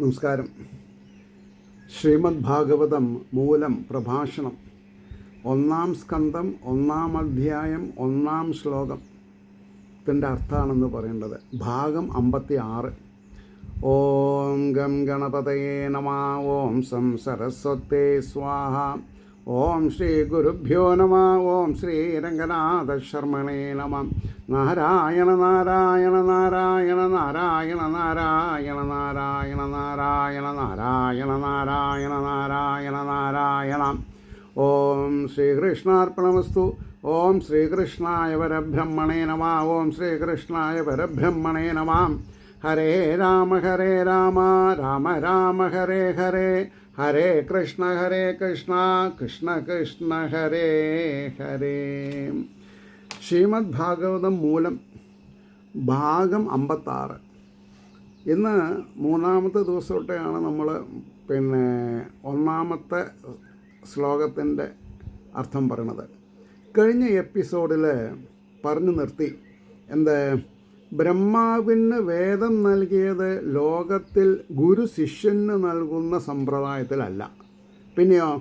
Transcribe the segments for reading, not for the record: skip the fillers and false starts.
നമസ്കാരം. ശ്രീമദ് ഭാഗവതം മൂലം പ്രഭാഷണം 1-ാം സ്കന്ധം 1-ാം അധ്യായം 1-ാം ശ്ലോകത്തിൻ്റെ അർത്ഥമാണെന്ന് പറയേണ്ടത്. ഭാഗം 56. ഓം ഗം ഗണപതയേ നമഃ. ഓം സം സരസ്വതേ സ്വാഹ. ഓം ശ്രീ ഗുരുഭ്യോ നമഃ. ഓം ശ്രീ രംഗനാഥ ശർമ്മണേ നമഃ. നാരായണ നാരായണ നാരായണ നാരായണ നാരായണ നാരായണ നാരായണ നാരായണ നാരായണ നാരായണ നാരായണ. ഓം ശ്രീകൃഷ്ണാർപ്പണമസ്തു. ഓം ശ്രീകൃഷ്ണായ പരബ്രഹ്മണേ നമഃ. ഓം ശ്രീകൃഷ്ണായ പരബ്രഹ്മണേ നമഃ. ഹരേ രാമ രാമ രാമ ഹരേ ഹരേ, ഹരേ കൃഷ്ണ കൃഷ്ണ കൃഷ്ണ ഹരേ ഹരേ. ശ്രീമദ് ഭാഗവതം മൂലം ഭാഗം 56. ഇന്ന് 3-ാമത്തെ ദിവസത്തെയാണ് നമ്മൾ 1-ാമത്തെ ശ്ലോകത്തിൻ്റെ അർത്ഥം പറയണത്. കഴിഞ്ഞ എപ്പിസോഡിൽ പറഞ്ഞു നിർത്തി ബ്രഹ്മാവിന് വേദം നൽകിയത് ലോകത്തിൽ ഗുരു ശിഷ്യന് നൽകുന്ന സമ്പ്രദായത്തിലല്ല, പിന്നെയോ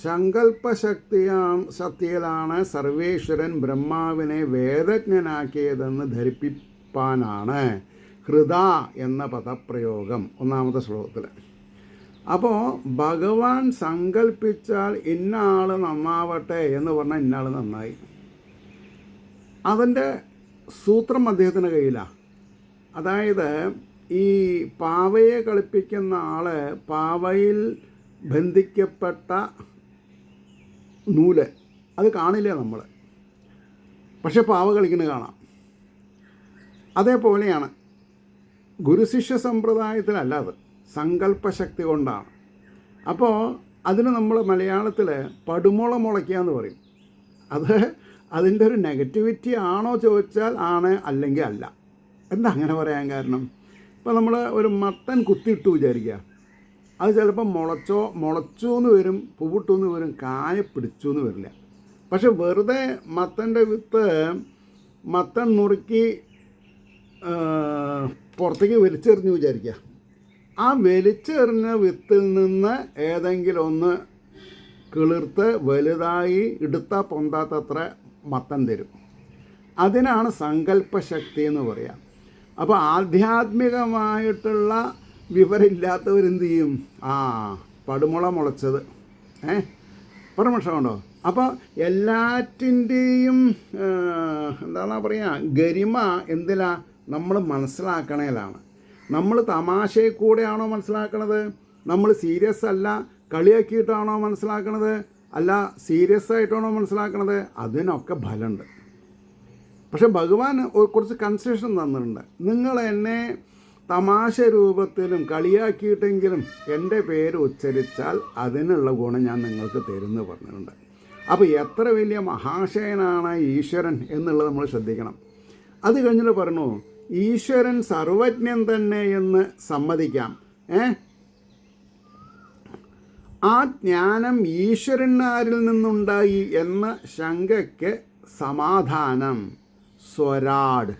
സങ്കല്പശക്തിയിലാണ് സർവേശ്വരൻ ബ്രഹ്മാവിനെ വേദജ്ഞനാക്കിയതെന്ന് ധരിപ്പിപ്പാനാണ് ഹൃദ എന്ന പദപ്രയോഗം 1-ാമത്തെ ശ്ലോകത്തിൽ. അപ്പോൾ ഭഗവാൻ സങ്കല്പിച്ചാൽ ഇന്ന ആൾ നന്നാവട്ടെ എന്ന് പറഞ്ഞാൽ ഇന്ന ആൾ നന്നായി. അതിൻ്റെ സൂത്രം അദ്ദേഹത്തിന് കയ്യിലാണ്. അതായത് ഈ പാവയെ കളിപ്പിക്കുന്ന ആൾ പാവയിൽ ബന്ധിക്കപ്പെട്ട നൂല് അത് കാണില്ല നമ്മൾ, പക്ഷെ പാവ കളിക്കുന്നത് കാണാം. അതേപോലെയാണ് ഗുരുശിഷ്യ സമ്പ്രദായത്തിലല്ല, അത് സങ്കല്പശക്തി കൊണ്ടാണ്. അപ്പോൾ അതിന് നമ്മൾ മലയാളത്തിൽ പടുമുള മുളയ്ക്കുക എന്ന് പറയും. അത് അതിൻ്റെ ഒരു നെഗറ്റിവിറ്റി ആണോ ചോദിച്ചാൽ ആണ്, അല്ലെങ്കിൽ അല്ല. എന്താ അങ്ങനെ പറയാൻ കാരണം? ഇപ്പോൾ നമ്മൾ ഒരു മത്തൻ കുത്തിയിട്ടു വിചാരിക്കുക, അത് ചിലപ്പോൾ മുളച്ചു എന്ന് വരും, പൂവിട്ടു എന്ന് വരും, കായ പിടിച്ചു എന്ന് വരില്ല. പക്ഷെ വെറുതെ മത്തൻ്റെ വിത്ത് മത്തൻ നുറുക്കി പുറത്തേക്ക് വലിച്ചെറിഞ്ഞു വിചാരിക്കുക, ആ വലിച്ചെറിഞ്ഞ വിത്തിൽ നിന്ന് ഏതെങ്കിലും ഒന്ന് കിളിർത്ത് വലുതായി എടുത്താൽ പൊന്താത്തത്ര മത്തൻ തരും. അതിനാണ് സങ്കല്പശക്തി എന്ന് പറയുക. അപ്പോൾ ആധ്യാത്മികമായിട്ടുള്ള വിവരമില്ലാത്തവരെന്ത് ചെയ്യും? പടുമുള മുളച്ചത് പരമക്ഷമുണ്ടോ? അപ്പോൾ എല്ലാറ്റിൻ്റെയും എന്താണ് പറയുക, ഗരിമ എന്തിലാ നമ്മൾ മനസ്സിലാക്കണേലാണ്. നമ്മൾ തമാശയിൽ കൂടെയാണോ മനസ്സിലാക്കണത്? നമ്മൾ സീരിയസ് അല്ല കളിയാക്കിയിട്ടാണോ മനസ്സിലാക്കണത്? അല്ല സീരിയസ് ആയിട്ടാണോ മനസ്സിലാക്കണത്? അതിനൊക്കെ ഫലമുണ്ട്. പക്ഷെ ഭഗവാൻ കുറച്ച് കൺസെഷൻ തന്നിട്ടുണ്ട്. നിങ്ങൾ എന്നെ തമാശ രൂപത്തിലും കളിയാക്കിയിട്ടെങ്കിലും എൻ്റെ പേര് ഉച്ചരിച്ചാൽ അതിനുള്ള ഗുണം ഞാൻ നിങ്ങൾക്ക് തരുമെന്ന് പറഞ്ഞിട്ടുണ്ട്. അപ്പോൾ എത്ര വലിയ മഹാശയനാണ് ഈശ്വരൻ എന്നുള്ളത് നമ്മൾ ശ്രദ്ധിക്കണം. അത് കഴിഞ്ഞിട്ട് പറഞ്ഞു ഈശ്വരൻ സർവജ്ഞൻ തന്നെ എന്ന് സമ്മതിക്കാം. ആ ജ്ഞാനം ഈശ്വരനാരിൽ നിന്നുണ്ടായി എന്ന ശങ്കയ്ക്ക് സമാധാനം സ്വരാട്.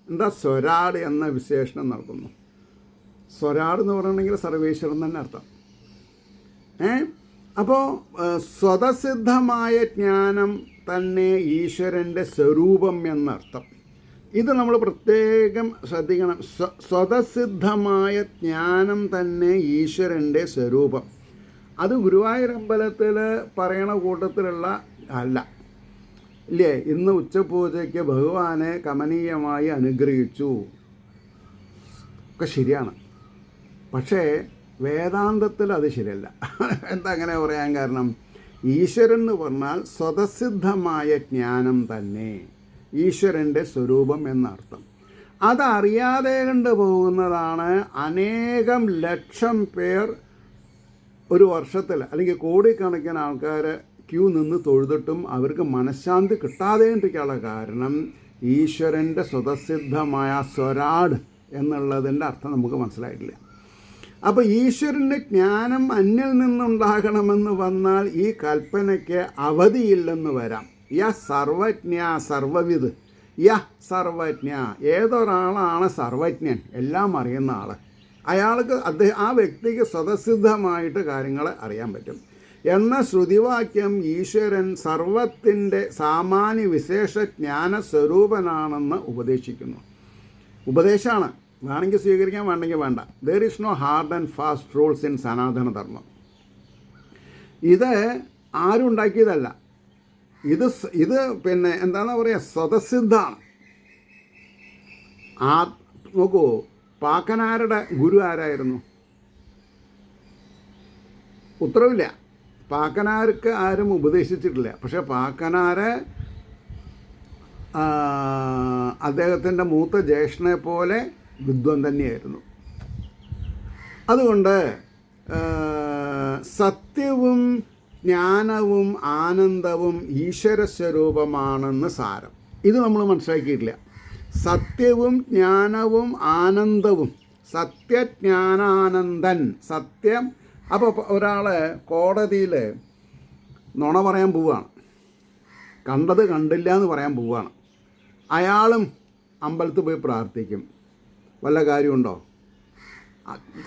എന്താ സ്വരാട് എന്ന വിശേഷണം നൽകുന്നു? സ്വരാട് എന്ന് പറയണമെങ്കിൽ സർവേശ്വരൻ തന്നെ അർത്ഥം. അപ്പോൾ സ്വതസിദ്ധമായ ജ്ഞാനം തന്നെ ഈശ്വരൻ്റെ സ്വരൂപം എന്നർത്ഥം. ഇത് നമ്മൾ പ്രത്യേകം ശ്രദ്ധിക്കണം. സ്വതസിദ്ധമായ ജ്ഞാനം തന്നെ ഈശ്വരൻ്റെ സ്വരൂപം. അത് ഗുരുവായൂരമ്പലത്തിൽ പറയണ കൂട്ടത്തിലുള്ള അല്ല, ഇല്ലേ? ഇന്ന് ഉച്ചപൂജയ്ക്ക് ഭഗവാനെ കമനീയമായി അനുഗ്രഹിച്ചു ഒക്കെ ശരിയാണ്, പക്ഷേ വേദാന്തത്തിൽ അത് ശരിയല്ല. എന്താ അങ്ങനെ പറയാൻ കാരണം? ഈശ്വരൻ എന്ന് പറഞ്ഞാൽ സ്വതസിദ്ധമായ ജ്ഞാനം തന്നെ ഈശ്വരൻ്റെ സ്വരൂപം എന്നർത്ഥം. അതറിയാതെ കണ്ടു പോകുന്നതാണ് അനേകം ലക്ഷം പേർ ഒരു വർഷത്തിൽ, അല്ലെങ്കിൽ കോടിക്കണക്കിന് ആൾക്കാർ ക്യൂ നിന്ന് തൊഴുതിട്ടും അവർക്ക് മനഃശാന്തി കിട്ടാതെ ഇരിക്കാനുള്ള കാരണം ഈശ്വരൻ്റെ സ്വതസിദ്ധമായ സ്വരാട് എന്നുള്ളതിൻ്റെ അർത്ഥം നമുക്ക് മനസ്സിലായിട്ടില്ല. അപ്പോൾ ഈശ്വരൻ്റെ ജ്ഞാനം അന്യൽ നിന്നുണ്ടാകണമെന്ന് വന്നാൽ ഈ കൽപ്പനയ്ക്ക് അവധിയില്ലെന്ന് വരാം. സർവജ്ഞ സർവവിദ് സർവജ്ഞ. ഏതൊരാളാണ് സർവജ്ഞൻ? എല്ലാം അറിയുന്ന ആൾ. അയാൾക്ക് ആ വ്യക്തിക്ക് സ്വതസിദ്ധമായിട്ട് കാര്യങ്ങളെ അറിയാൻ പറ്റും. എന്ന ശ്രുതിവാക്യം ഈശ്വരൻ സർവത്തിൻ്റെ സാമാന്യ വിശേഷ ജ്ഞാന സ്വരൂപനാണെന്ന് ഉപദേശിക്കുന്നു. ഉപദേശമാണ്, വേണമെങ്കിൽ സ്വീകരിക്കാൻ, വേണ്ടെങ്കിൽ വേണ്ട. There is no hard and fast rules in Sanatana Dharma. ഇത് ആരും ഉണ്ടാക്കിയതല്ല. ഇത് പിന്നെ എന്താണെന്ന് പറയുക, സ്വതസിദ്ധമാണ്. നോക്കൂ, പാക്കനാരുടെ ഗുരു ആരായിരുന്നു? ഉത്തരവില്ല. പാക്കനാർക്ക് ആരും ഉപദേശിച്ചിട്ടില്ല. പക്ഷേ പാക്കനാരെ അദ്ദേഹത്തിൻ്റെ മൂത്ത ജ്യേഷ്ഠനെ പോലെ വിദ്വാൻ തന്നെയായിരുന്നു. അതുകൊണ്ട് സത്യവും ജ്ഞാനവും ആനന്ദവും ഈശ്വരസ്വരൂപമാണെന്ന് സാരം. ഇത് നമ്മൾ മനസ്സിലാക്കിയിട്ടില്ല. സത്യവും ജ്ഞാനവും ആനന്ദവും, സത്യജ്ഞാനാനന്ദൻ, സത്യം. അപ്പോൾ ഒരാൾ കോടതിയിൽ നുണ പറയാൻ പോവുകയാണ്, കണ്ടത് കണ്ടില്ല എന്ന് പറയാൻ പോവുകയാണ്. അയാളും അമ്പലത്തിൽ പോയി പ്രാർത്ഥിക്കും. വല്ല കാര്യമുണ്ടോ?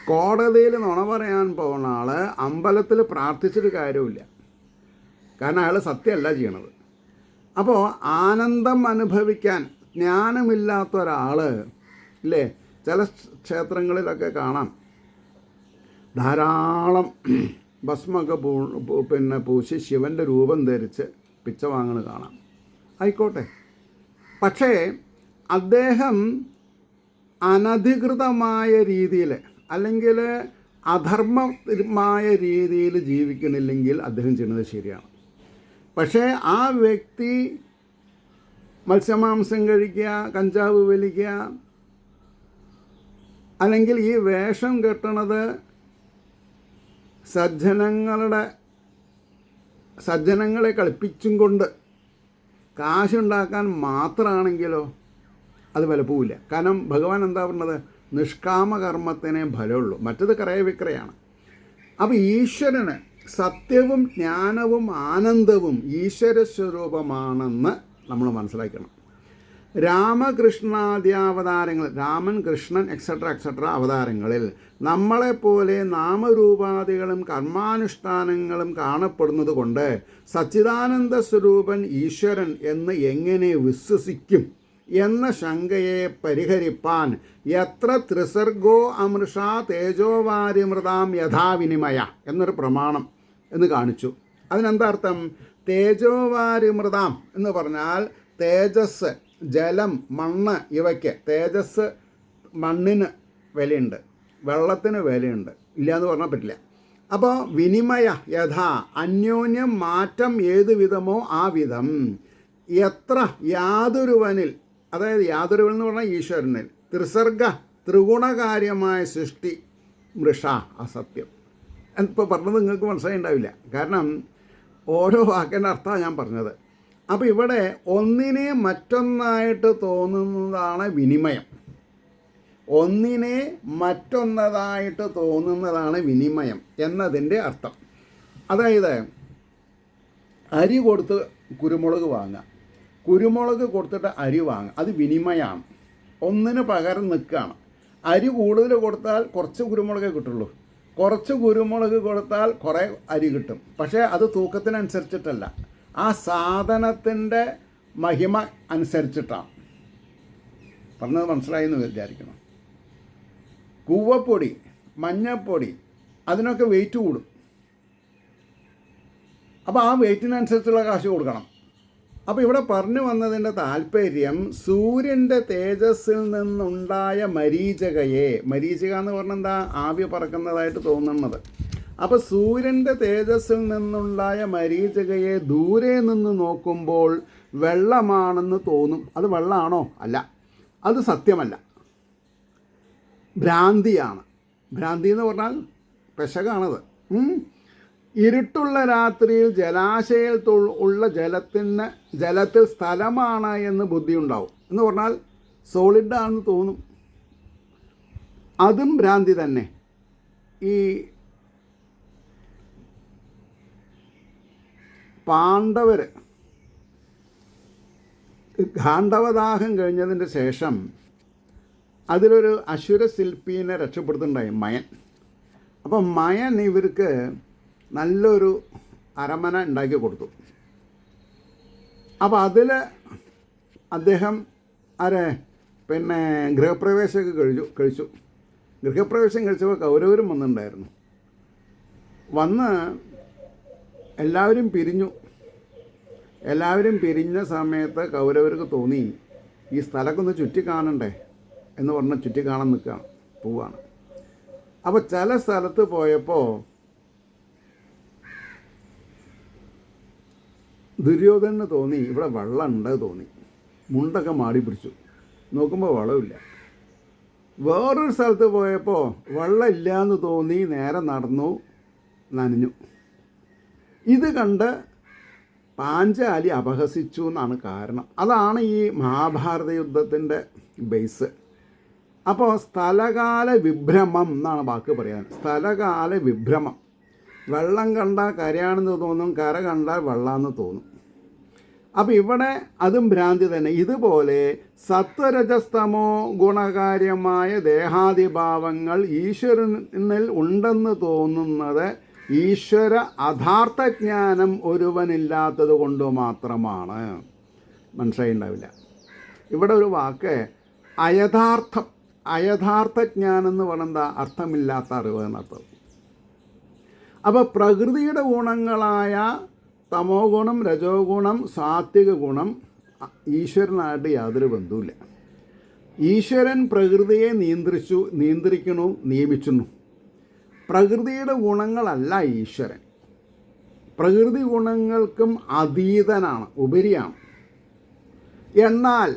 കോടതിയിൽ നുണ പറയാൻ പോകുന്ന ആൾ അമ്പലത്തിൽ പ്രാർത്ഥിച്ചിട്ട് കാര്യമില്ല. കാരണം അയാൾ സത്യമല്ല ചെയ്യണത്. അപ്പോൾ ആനന്ദം അനുഭവിക്കാൻ ജ്ഞാനമില്ലാത്ത ഒരാൾ ഇല്ലേ, ചില ക്ഷേത്രങ്ങളിലൊക്കെ കാണാം, ധാരാളം ഭസ്മൊക്കെ പൂശി ശിവൻ്റെ രൂപം ധരിച്ച് പിച്ച വാങ്ങുന്നത് കാണാം. ആയിക്കോട്ടെ, പക്ഷേ അദ്ദേഹം അനധികൃതമായ രീതിയിൽ അല്ലെങ്കിൽ അധർമ്മമായ രീതിയിൽ ജീവിക്കണില്ലെങ്കിൽ അദ്ദേഹം ചെയ്യുന്നത് ശരിയാണ്. പക്ഷേ ആ വ്യക്തി മത്സ്യമാംസം കഴിക്കുക, കഞ്ചാവ് വലിക്കുക, അല്ലെങ്കിൽ ഈ വേഷം കെട്ടണത് സജ്ജനങ്ങളെ കളിപ്പിച്ചും കൊണ്ട് കാശുണ്ടാക്കാൻ മാത്രമാണെങ്കിലോ അത് വിലപ്പോവില്ല. കാരണം ഭഗവാൻ എന്താ പറഞ്ഞത്? നിഷ്കാമകർമ്മത്തിനേ ഫലമുള്ളൂ, മറ്റത് ക്രയവിക്രയാണ്. അപ്പോൾ ഈശ്വരന് സത്യവും ജ്ഞാനവും ആനന്ദവും ഈശ്വരസ്വരൂപമാണെന്ന് നമ്മൾ മനസ്സിലാക്കണം. രാമകൃഷ്ണാദ്യാവതാരങ്ങൾ, രാമൻ, കൃഷ്ണൻ എക്സെട്ര അവതാരങ്ങളിൽ നമ്മളെപ്പോലെ നാമരൂപാദികളും കർമാനുഷ്ഠാനങ്ങളും കാണപ്പെടുന്നത് കൊണ്ട് സച്ചിദാനന്ദ സ്വരൂപൻ ഈശ്വരൻ എന്ന് എങ്ങനെ വിശ്വസിക്കും എന്ന ശങ്കയെ പരിഹരിപ്പാൻ എത്ര ത്രിസർഗോ അമൃഷാ തേജോവാരിമൃതാം യഥാവിനിമയ എന്നൊരു പ്രമാണം എന്ന് കാണിച്ചു. അതിനെന്താ അർത്ഥം? തേജോവാരിമൃതാം എന്ന് പറഞ്ഞാൽ തേജസ്, ജലം, മണ്ണ്, ഇവയ്ക്ക് തേജസ്, മണ്ണിന് വിലയുണ്ട്, വെള്ളത്തിന് വിലയുണ്ട്, ഇല്ല എന്ന് പറഞ്ഞാൽ പറ്റില്ല. അപ്പോൾ വിനിമയ യഥാ, അന്യോന്യം മാറ്റം ഏതു വിധമോ ആ വിധം, എത്ര യാതൊരുവനിൽ, അതായത് യാതൊരുവൻ എന്ന് പറഞ്ഞാൽ ഈശ്വരനിൽ, ത്രിസർഗ ത്രിഗുണകാര്യമായ സൃഷ്ടി മൃഷ അസത്യം. ഇപ്പോൾ പറഞ്ഞത് നിങ്ങൾക്ക് മനസ്സിലായി ഉണ്ടാവില്ല, കാരണം ഓരോ വാക്കിൻ്റെ അർത്ഥമാണ് ഞാൻ പറഞ്ഞത്. അപ്പോൾ ഇവിടെ ഒന്നിനെ മറ്റൊന്നായിട്ട് തോന്നുന്നതാണ് വിനിമയം. ഒന്നിനെ മറ്റൊന്നതായിട്ട് തോന്നുന്നതാണ് വിനിമയം എന്നതിൻ്റെ അർത്ഥം. അതായത് അരി കൊടുത്ത് കുരുമുളക് വാങ്ങുക, കുരുമുളക് കൊടുത്തിട്ട് അരി വാങ്ങുക, അത് വിനിമയമാണ്. ഒന്നിന് പകരം നിൽക്കുകയാണ്. അരി കൂടുതൽ കൊടുത്താൽ കുറച്ച് കുരുമുളകേ കിട്ടുള്ളൂ, കുറച്ച് കുരുമുളക് കൊടുത്താൽ കുറേ അരി കിട്ടും. പക്ഷേ അത് തൂക്കത്തിനനുസരിച്ചിട്ടല്ല, ആ സാധനത്തിൻ്റെ മഹിമ അനുസരിച്ചിട്ടാണ്. പറഞ്ഞത് മനസ്സിലായി എന്ന് വിചാരിക്കണം. കൂവപ്പൊടി, മഞ്ഞപ്പൊടി, അതിനൊക്കെ വെയിറ്റ് കൂടും. അപ്പോൾ ആ വെയിറ്റിനനുസരിച്ചുള്ള കാശ് കൊടുക്കണം. അപ്പോൾ ഇവിടെ പറഞ്ഞു വന്നതിൻ്റെ താല്പര്യം സൂര്യൻ്റെ തേജസ്സിൽ നിന്നുണ്ടായ മരീചികയെ, മരീചിക എന്ന് പറഞ്ഞാൽ എന്താ? ആവി പറക്കുന്നതായിട്ട് തോന്നുന്നത്. അപ്പോൾ സൂര്യൻ്റെ തേജസ്സിൽ നിന്നുണ്ടായ മരീചികയെ ദൂരെ നിന്ന് നോക്കുമ്പോൾ വെള്ളമാണെന്ന് തോന്നും. അത് വെള്ളമാണോ? അല്ല, അത് സത്യമല്ല, ഭ്രാന്തിയാണ്. ഭ്രാന്തി എന്ന് പറഞ്ഞാൽ പെശകാണത്. ഇരുട്ടുള്ള രാത്രിയിൽ ജലാശയത്തിൽ ഉള്ള ജലത്തിൽ സ്ഥലമാണ് എന്ന് ബുദ്ധി ഉണ്ടാവും. എന്ന് പറഞ്ഞാൽ സോളിഡാണെന്ന് തോന്നും, അതും ഭ്രാന്തി തന്നെ. ഈ പാണ്ഡവർ ഗാണ്ഡവദാഹം കഴിഞ്ഞതിൻ്റെ ശേഷം അതിലൊരു അസുരശില്പീനെ രക്ഷപ്പെടുത്തുന്നുണ്ടായി മയൻ. അപ്പോൾ മയൻ ഇവർക്ക് നല്ലൊരു അരമന ഉണ്ടാക്കി കൊടുത്തു. അപ്പോൾ അതിൽ അദ്ദേഹം പിന്നെ ഗൃഹപ്രവേശമൊക്കെ കഴിച്ചു. ഗൃഹപ്രവേശം കഴിച്ചപ്പോൾ കൗരവരും വന്നിട്ടുണ്ടായിരുന്നു. വന്ന് എല്ലാവരും പിരിഞ്ഞു. എല്ലാവരും പിരിഞ്ഞ സമയത്ത് കൗരവർക്ക് തോന്നി ഈ സ്ഥലമൊക്കെ ഒന്ന് ചുറ്റി കാണണ്ടേ എന്ന് പറഞ്ഞ് ചുറ്റി കാണാൻ പോവാണ്. അപ്പോൾ ചില സ്ഥലത്ത് പോയപ്പോൾ ദുര്യോധനന് തോന്നി ഇവിടെ വെള്ളം ഉണ്ട് തോന്നി. മുണ്ടൊക്കെ മാടി പിടിച്ചു. നോക്കുമ്പോൾ വെള്ളമില്ല. വേറൊരു സ്ഥലത്ത് പോയപ്പോൾ വെള്ളം ഇല്ലയെന്ന് തോന്നി. നേരെ നടന്നു, നനഞ്ഞു. ഇത് കണ്ട് പാഞ്ചാലി അപഹസിച്ചു എന്നാണ് കാരണം. അതാണ് ഈ മഹാഭാരത യുദ്ധത്തിൻ്റെ ബേസ്. അപ്പോൾ സ്ഥലകാല വിഭ്രമം എന്നാണ് വാക്ക് പറയാൻ. സ്ഥലകാല വിഭ്രമം. വെള്ളം കണ്ടാൽ കരയാണെന്ന് തോന്നും, കര കണ്ടാൽ വെള്ളമെന്ന് തോന്നും. അപ്പോൾ ഇവിടെ അതും ഭ്രാന്തി തന്നെ. ഇതുപോലെ സത്വരജസ്തമോ ഗുണകാര്യമായ ദേഹാദിഭാവങ്ങൾ ഈശ്വരനിൽ ഉണ്ടെന്ന് തോന്നുന്നത് ഈശ്വര അഥാർത്ഥജ്ഞാനം ഒരുവനില്ലാത്തത് കൊണ്ട് മാത്രമാണ്. മനസ്സിലായിണ്ടാവില്ല. ഇവിടെ ഒരു വാക്ക് അയഥാർത്ഥജ്ഞാനം എന്ന് പറയുന്നത് അർത്ഥമില്ലാത്ത അറിവ് എന്നർത്ഥം. അപ്പോൾ പ്രകൃതിയുടെ ഗുണങ്ങളായ തമോ ഗുണം, രജോ ഗുണം, സാത്വിക ഗുണം ഈശ്വരനായിട്ട് യാതൊരു ബന്ധവുമില്ല. ഈശ്വരൻ പ്രകൃതിയെ നിയന്ത്രിക്കുന്നു, നിയമിക്കുന്നു. പ്രകൃതിയുടെ ഗുണങ്ങളല്ല ഈശ്വരൻ. പ്രകൃതി ഗുണങ്ങൾക്കും അതീതനാണ്, ഉപരിയാണ്. എന്നാൽ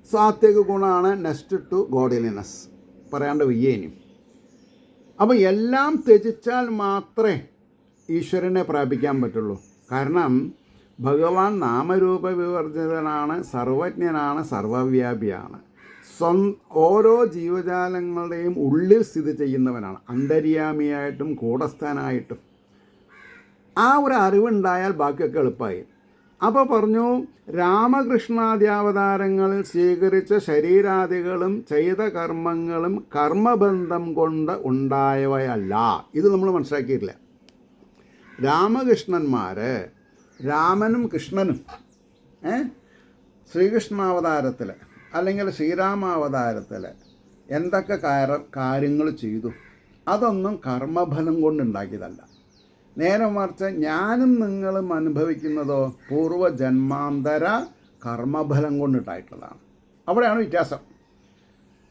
സാത്വിക ഗുണമാണ് നെക്സ്റ്റ് ടു ഗോഡ്ലിനെസ്, പറയാണ്ട് വയ്യേനും. അപ്പോൾ എല്ലാം ത്യജിച്ചാൽ മാത്രമേ ഈശ്വരനെ പ്രാപിക്കാൻ പറ്റുള്ളൂ. കാരണം ഭഗവാൻ നാമരൂപ വിവർജിതനാണ്, സർവജ്ഞനാണ്, സർവവ്യാപിയാണ്. ഓരോ ജീവജാലങ്ങളുടെയും ഉള്ളിൽ സ്ഥിതി ചെയ്യുന്നവനാണ്, അന്തര്യാമിയായിട്ടും കൂടസ്ഥാനായിട്ടും. ആ ഒരു അറിവുണ്ടായാൽ ബാക്കിയൊക്കെ എളുപ്പമായി. അപ്പോൾ പറഞ്ഞു, രാമകൃഷ്ണാദ്യാവതാരങ്ങളിൽ സ്വീകരിച്ച ശരീരാദികളും ചെയ്ത കർമ്മങ്ങളും കർമ്മബന്ധം കൊണ്ട് ഉണ്ടായവയല്ല. ഇത് നമ്മൾ മനസ്സിലാക്കിയിട്ടില്ല. രാമകൃഷ്ണന്മാർ, രാമനും കൃഷ്ണനും ശ്രീകൃഷ്ണാവതാരത്തിൽ അല്ലെങ്കിൽ ശ്രീരാമാവതാരത്തിൽ എന്തൊക്കെ കാര്യങ്ങൾ ചെയ്തു, അതൊന്നും കർമ്മഫലം കൊണ്ടുണ്ടാക്കിയതല്ല. നേരെ മറിച്ച് ഞാനും നിങ്ങളും അനുഭവിക്കുന്നതോ പൂർവ്വജന്മാന്തര കർമ്മഫലം കൊണ്ടുണ്ടായിട്ടുള്ളതാണ്. അവിടെയാണ് വ്യത്യാസം.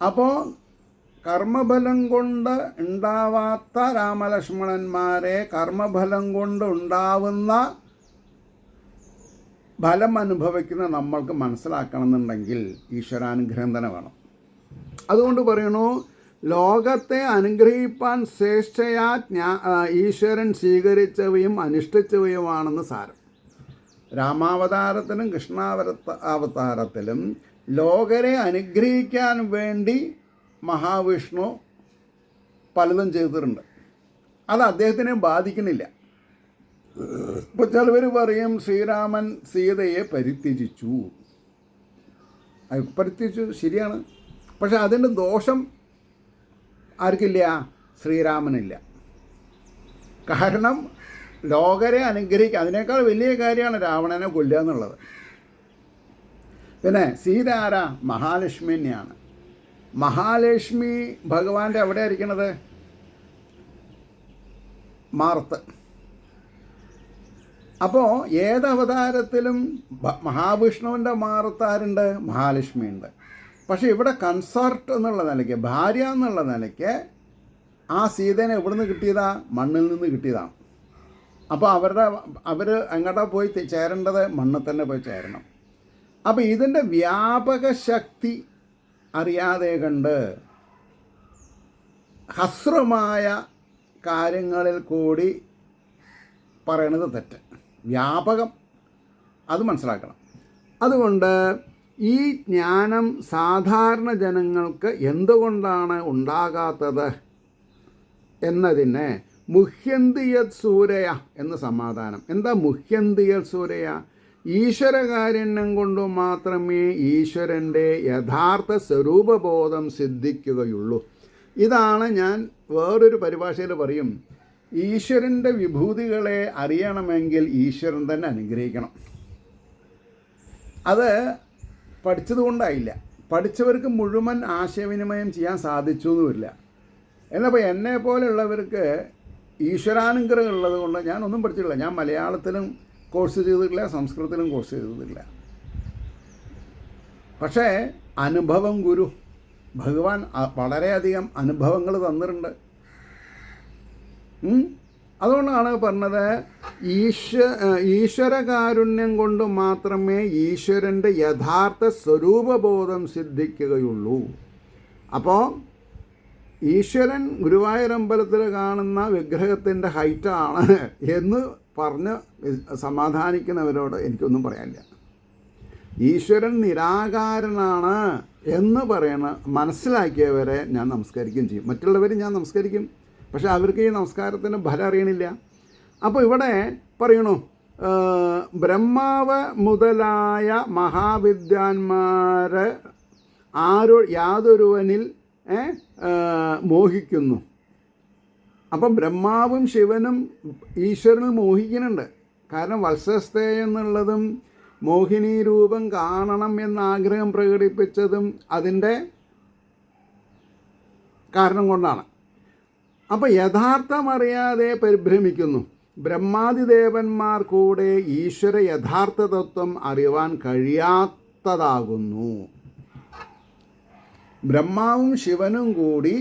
അപ്പോൾ കർമ്മഫലം കൊണ്ട് ഉണ്ടാവാത്ത രാമലക്ഷ്മണന്മാരെ കർമ്മഫലം കൊണ്ട് ഉണ്ടാവുന്ന ഫലം അനുഭവിക്കുന്ന നമ്മൾക്ക് മനസ്സിലാക്കണമെന്നുണ്ടെങ്കിൽ ഈശ്വരാനുഗ്രഹം തന്നെ വേണം. അതുകൊണ്ട് പറയണു, ലോകത്തെ അനുഗ്രഹിപ്പാൻ ശ്രേഷ്ഠയാ ഈശ്വരൻ സ്വീകരിച്ചവയും അനുഷ്ഠിച്ചവയുമാണെന്ന് സാരം. രാമാവതാരത്തിലും കൃഷ്ണാവതാരത്തിലും ലോകരെ അനുഗ്രഹിക്കാൻ വേണ്ടി മഹാവിഷ്ണു പലതും ചെയ്തിട്ടുണ്ട്. അത് അദ്ദേഹത്തിനെ ബാധിക്കുന്നില്ല. ഇപ്പോൾ ചിലവർ പറയും ശ്രീരാമൻ സീതയെ പരിത്യജിച്ചു. ശരിയാണ്. പക്ഷെ അതിൻ്റെ ദോഷം ആർക്കില്ല? ശ്രീരാമനില്ല. കാരണം ലോകരെ അനുഗ്രഹിക്കുക, അതിനേക്കാൾ വലിയ കാര്യമാണ് രാവണനെ കൊല്ലുക എന്നുള്ളത്. പിന്നെ സീത ആരാ? മഹാലക്ഷ്മി തന്നെയാണ്. മഹാലക്ഷ്മി ഭഗവാന്റെ എവിടെ ഇരിക്കണത്? മാർത്ത്. അപ്പോൾ ഏതവതാരത്തിലും മഹാവിഷ്ണുവിൻ്റെ മാർത്താരുണ്ട്? മഹാലക്ഷ്മി ഉണ്ട്. പക്ഷേ ഇവിടെ കൺസോർട്ട് എന്നുള്ള നിലയ്ക്ക്, ഭാര്യ എന്നുള്ള നിലയ്ക്ക് ആ സീതനെ എവിടുന്ന് കിട്ടിയതാ? മണ്ണിൽ നിന്ന് കിട്ടിയതാണ്. അപ്പോൾ അവർ എങ്ങോട്ടാണ് പോയി ചേരേണ്ടത്? മണ്ണിൽ തന്നെ പോയി ചേരണം. അപ്പോൾ ഇതിൻ്റെ വ്യാപക ശക്തി അറിയാതെ കണ്ട് ഹസ്രമായ കാര്യങ്ങളിൽ കൂടി പറയണത് തെറ്റ്. വ്യാപകം അത് മനസ്സിലാക്കണം. അതുകൊണ്ട് ഈ ജ്ഞാനം സാധാരണ ജനങ്ങൾക്ക് എന്തുകൊണ്ടാണ് ഉണ്ടാകാത്തത് എന്നതിന് മുഹ്യന്തിയത് സൂരയ എന്ന് സമാധാനം. എന്താ മുഹ്യന്തിയത് സൂരയ? ഈശ്വരകാരുണ്യം കൊണ്ട് മാത്രമേ ഈശ്വരൻ്റെ യഥാർത്ഥ സ്വരൂപബോധം സിദ്ധിക്കുകയുള്ളൂ. ഇതാണ് ഞാൻ വേറൊരു പരിഭാഷയിൽ പറയും, ഈശ്വരൻ്റെ വിഭൂതികളെ അറിയണമെങ്കിൽ ഈശ്വരൻ തന്നെ അനുഗ്രഹിക്കണം. അത് പഠിച്ചതുകൊണ്ടായില്ല, പഠിച്ചവർക്ക് മുഴുവൻ ആശയവിനിമയം ചെയ്യാൻ സാധിച്ചു എന്നുമില്ല. എന്നപ്പോൾ എന്നെ പോലെയുള്ളവർക്ക് ഈശ്വരാനുഗ്രഹം ഉള്ളത് കൊണ്ട് ഞാനൊന്നും പഠിച്ചിട്ടില്ല. ഞാൻ മലയാളത്തിലും കോഴ്സ് ചെയ്തിട്ടില്ല, സംസ്കൃതത്തിലും കോഴ്സ് ചെയ്തിട്ടില്ല. പക്ഷേ അനുഭവം ഗുരു, ഭഗവാൻ വളരെയധികം അനുഭവങ്ങൾ തന്നിട്ടുണ്ട്. അതുകൊണ്ടാണ് പറഞ്ഞത്, ഈശ്വരകാരുണ്യം കൊണ്ട് മാത്രമേ ഈശ്വരൻ്റെ യഥാർത്ഥ സ്വരൂപബോധം സിദ്ധിക്കുകയുള്ളൂ. അപ്പോൾ ഈശ്വരൻ ഗുരുവായൂരമ്പലത്തിൽ കാണുന്ന വിഗ്രഹത്തിൻ്റെ ഹൈറ്റാണ് എന്ന് പറഞ്ഞ് സമാധാനിക്കുന്നവരോട് എനിക്കൊന്നും പറയാനില്ല. ഈശ്വരൻ നിരാകാരനാണ് എന്ന് മനസ്സിലാക്കിയവരെ ഞാൻ നമസ്കരിക്കുകയും ചെയ്യും. മറ്റുള്ളവർ ഞാൻ നമസ്കരിക്കും, പക്ഷെ അവർക്ക് ഈ നമസ്കാരത്തിന് ഫലം അറിയണില്ല. അപ്പോൾ ഇവിടെ പറയണു, ബ്രഹ്മാവ് മുതലായ മഹാവിദ്വാൻമാർ യാതൊരുവനിൽ മോഹിക്കുന്നു. അപ്പം ബ്രഹ്മാവും ശിവനും ഈശ്വരനിൽ മോഹിക്കുന്നുണ്ട്. കാരണം വത്സസ്തേ എന്നുള്ളതും മോഹിനി രൂപം കാണണം എന്നാഗ്രഹം പ്രകടിപ്പിച്ചതും അതിൻ്റെ കാരണം കൊണ്ടാണ്. അപ്പോൾ യഥാർത്ഥമറിയാതെ പരിഭ്രമിക്കുന്നു. ബ്രഹ്മാദിദേവന്മാർ കൂടെ ഈശ്വര യഥാർത്ഥ തത്വം അറിയാൻ കഴിയാത്തതാകുന്നു. ബ്രഹ്മാവും ശിവനും കൂടി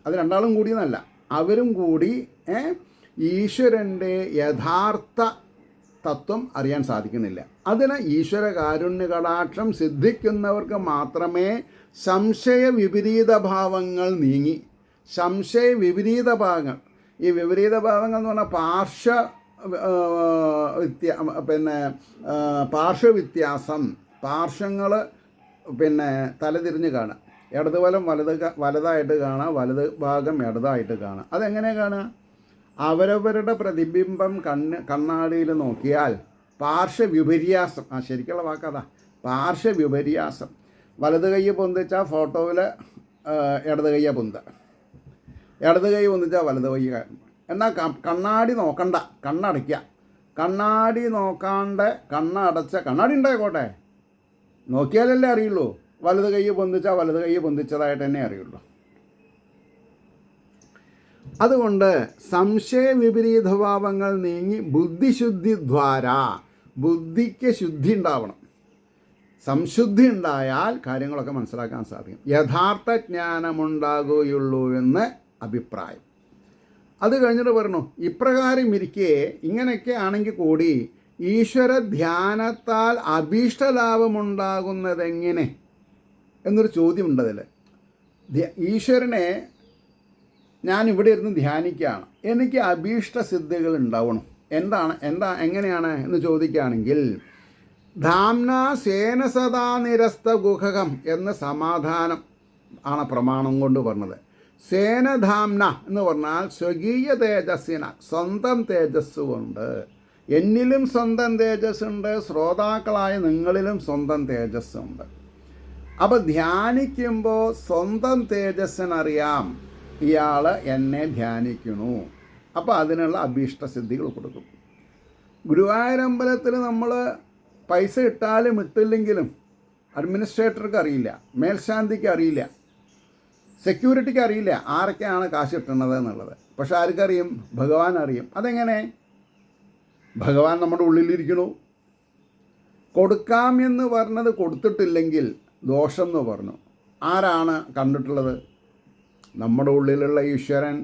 അത് രണ്ടാളും കൂടി എന്നല്ല, അവരും കൂടി ഈശ്വരൻ്റെ യഥാർത്ഥ തത്വം അറിയാൻ സാധിക്കുന്നില്ല. അതിന് ഈശ്വര കാരുണ്യ കടാക്ഷം സിദ്ധിക്കുന്നവർക്ക് മാത്രമേ സംശയ വിപരീത ഭാവങ്ങൾ നീങ്ങി. സംശയ വിപരീത ഭാവങ്ങൾ, ഈ വിപരീത ഭാവങ്ങൾ എന്ന് പറഞ്ഞാൽ പാർശ്വവ്യത്യാസം, പാർശ്വങ്ങൾ തലതിരിഞ്ഞ് കാണുക, ഇടതുവലം വലതായിട്ട് കാണുക, വലത് ഭാഗം ഇടതായിട്ട് കാണുക. അതെങ്ങനെ കാണുക? അവരവരുടെ പ്രതിബിംബം കണ്ണാടിയിൽ നോക്കിയാൽ പാർശ്വവിപര്യാസം, ശരിക്കുള്ള വാക്കതാ, പാർശ്വവിപര്യാസം. വലത് കൈ പൊന്തിച്ചാൽ ഫോട്ടോയിൽ ഇടത് കയ്യ പൊന്തുക, ഇടത് കൈ പൊന്തിച്ചാൽ വലത് കൈ. എന്നാൽ കണ്ണാടി നോക്കണ്ട, കണ്ണടയ്ക്കുക. കണ്ണാടി നോക്കാണ്ട് കണ്ണടച്ച, കണ്ണാടി ഉണ്ടായിക്കോട്ടെ, നോക്കിയാലല്ലേ അറിയുള്ളൂ. വലത് കൈ പൊന്തിച്ചാൽ വലത് കൈ പൊന്തിച്ചതായിട്ട് തന്നെ അറിയുള്ളൂ. അതുകൊണ്ട് സംശയ വിപരീതഭാവങ്ങൾ നീങ്ങി ബുദ്ധിശുദ്ധി ദ്വാര, ബുദ്ധിക്ക് ശുദ്ധി ഉണ്ടാവണം. സംശുദ്ധി ഉണ്ടായാൽ കാര്യങ്ങളൊക്കെ മനസ്സിലാക്കാൻ സാധിക്കും. യഥാർത്ഥ ജ്ഞാനമുണ്ടാകുകയുള്ളൂ എന്ന് അഭിപ്രായം. അത് കഴിഞ്ഞിട്ട് പറഞ്ഞു, ഇപ്രകാരം ഇരിക്കെ ഇങ്ങനെയൊക്കെ ആണെങ്കിൽ കൂടി ഈശ്വര ധ്യാനത്താൽ അഭീഷ്ടലാഭമുണ്ടാകുന്നതെങ്ങനെ എന്നൊരു ചോദ്യമുണ്ടതിൽ. ഈശ്വരനെ ഞാൻ ഇവിടെ ഇരുന്ന് ധ്യാനിക്കുകയാണ്, എനിക്ക് അഭീഷ്ടസിദ്ധികൾ ഉണ്ടാവണം. എങ്ങനെയാണ് എന്ന് ചോദിക്കുകയാണെങ്കിൽ, ധാംന സേന സദാ നിരസ്ത ഗുഹകം എന്ന സമാധാനം ആണ് പ്രമാണം കൊണ്ട് പറഞ്ഞത്. സേനധാംന എന്ന് പറഞ്ഞാൽ സ്വകീയ തേജസ്സിന, സ്വന്തം തേജസ് കൊണ്ട്. എന്നിലും സ്വന്തം തേജസ്സുണ്ട്, ശ്രോതാക്കളായ നിങ്ങളിലും സ്വന്തം തേജസ്സുണ്ട്. അപ്പോൾ ധ്യാനിക്കുമ്പോൾ സ്വന്തം തേജസ്സിനറിയാം ഇയാൾ എന്നെ ധ്യാനിക്കണു. അപ്പോൾ അതിനുള്ള അഭീഷ്ടസിദ്ധികൾ കൊടുക്കും. ഗുരുവായൂരമ്പലത്തിൽ നമ്മൾ പൈസ ഇട്ടാലും ഇട്ടില്ലെങ്കിലും അഡ്മിനിസ്ട്രേറ്റർക്ക് അറിയില്ല, മേൽശാന്തിക്ക് അറിയില്ല, സെക്യൂരിറ്റിക്ക് അറിയില്ല ആരൊക്കെയാണ് കാശ് ഇട്ടുന്നത് എന്നുള്ളത്. പക്ഷെ ആർക്കറിയും? ഭഗവാൻ അറിയും. അതെങ്ങനെ? ഭഗവാൻ നമ്മുടെ ഉള്ളിലിരിക്കണു. കൊടുക്കാമെന്ന് പറഞ്ഞത് കൊടുത്തിട്ടില്ലെങ്കിൽ ദോഷം എന്ന് പറഞ്ഞു. ആരാണ് കണ്ടിട്ടുള്ളത്? നമ്മുടെ ഉള്ളിലുള്ള ഈശ്വരൻ.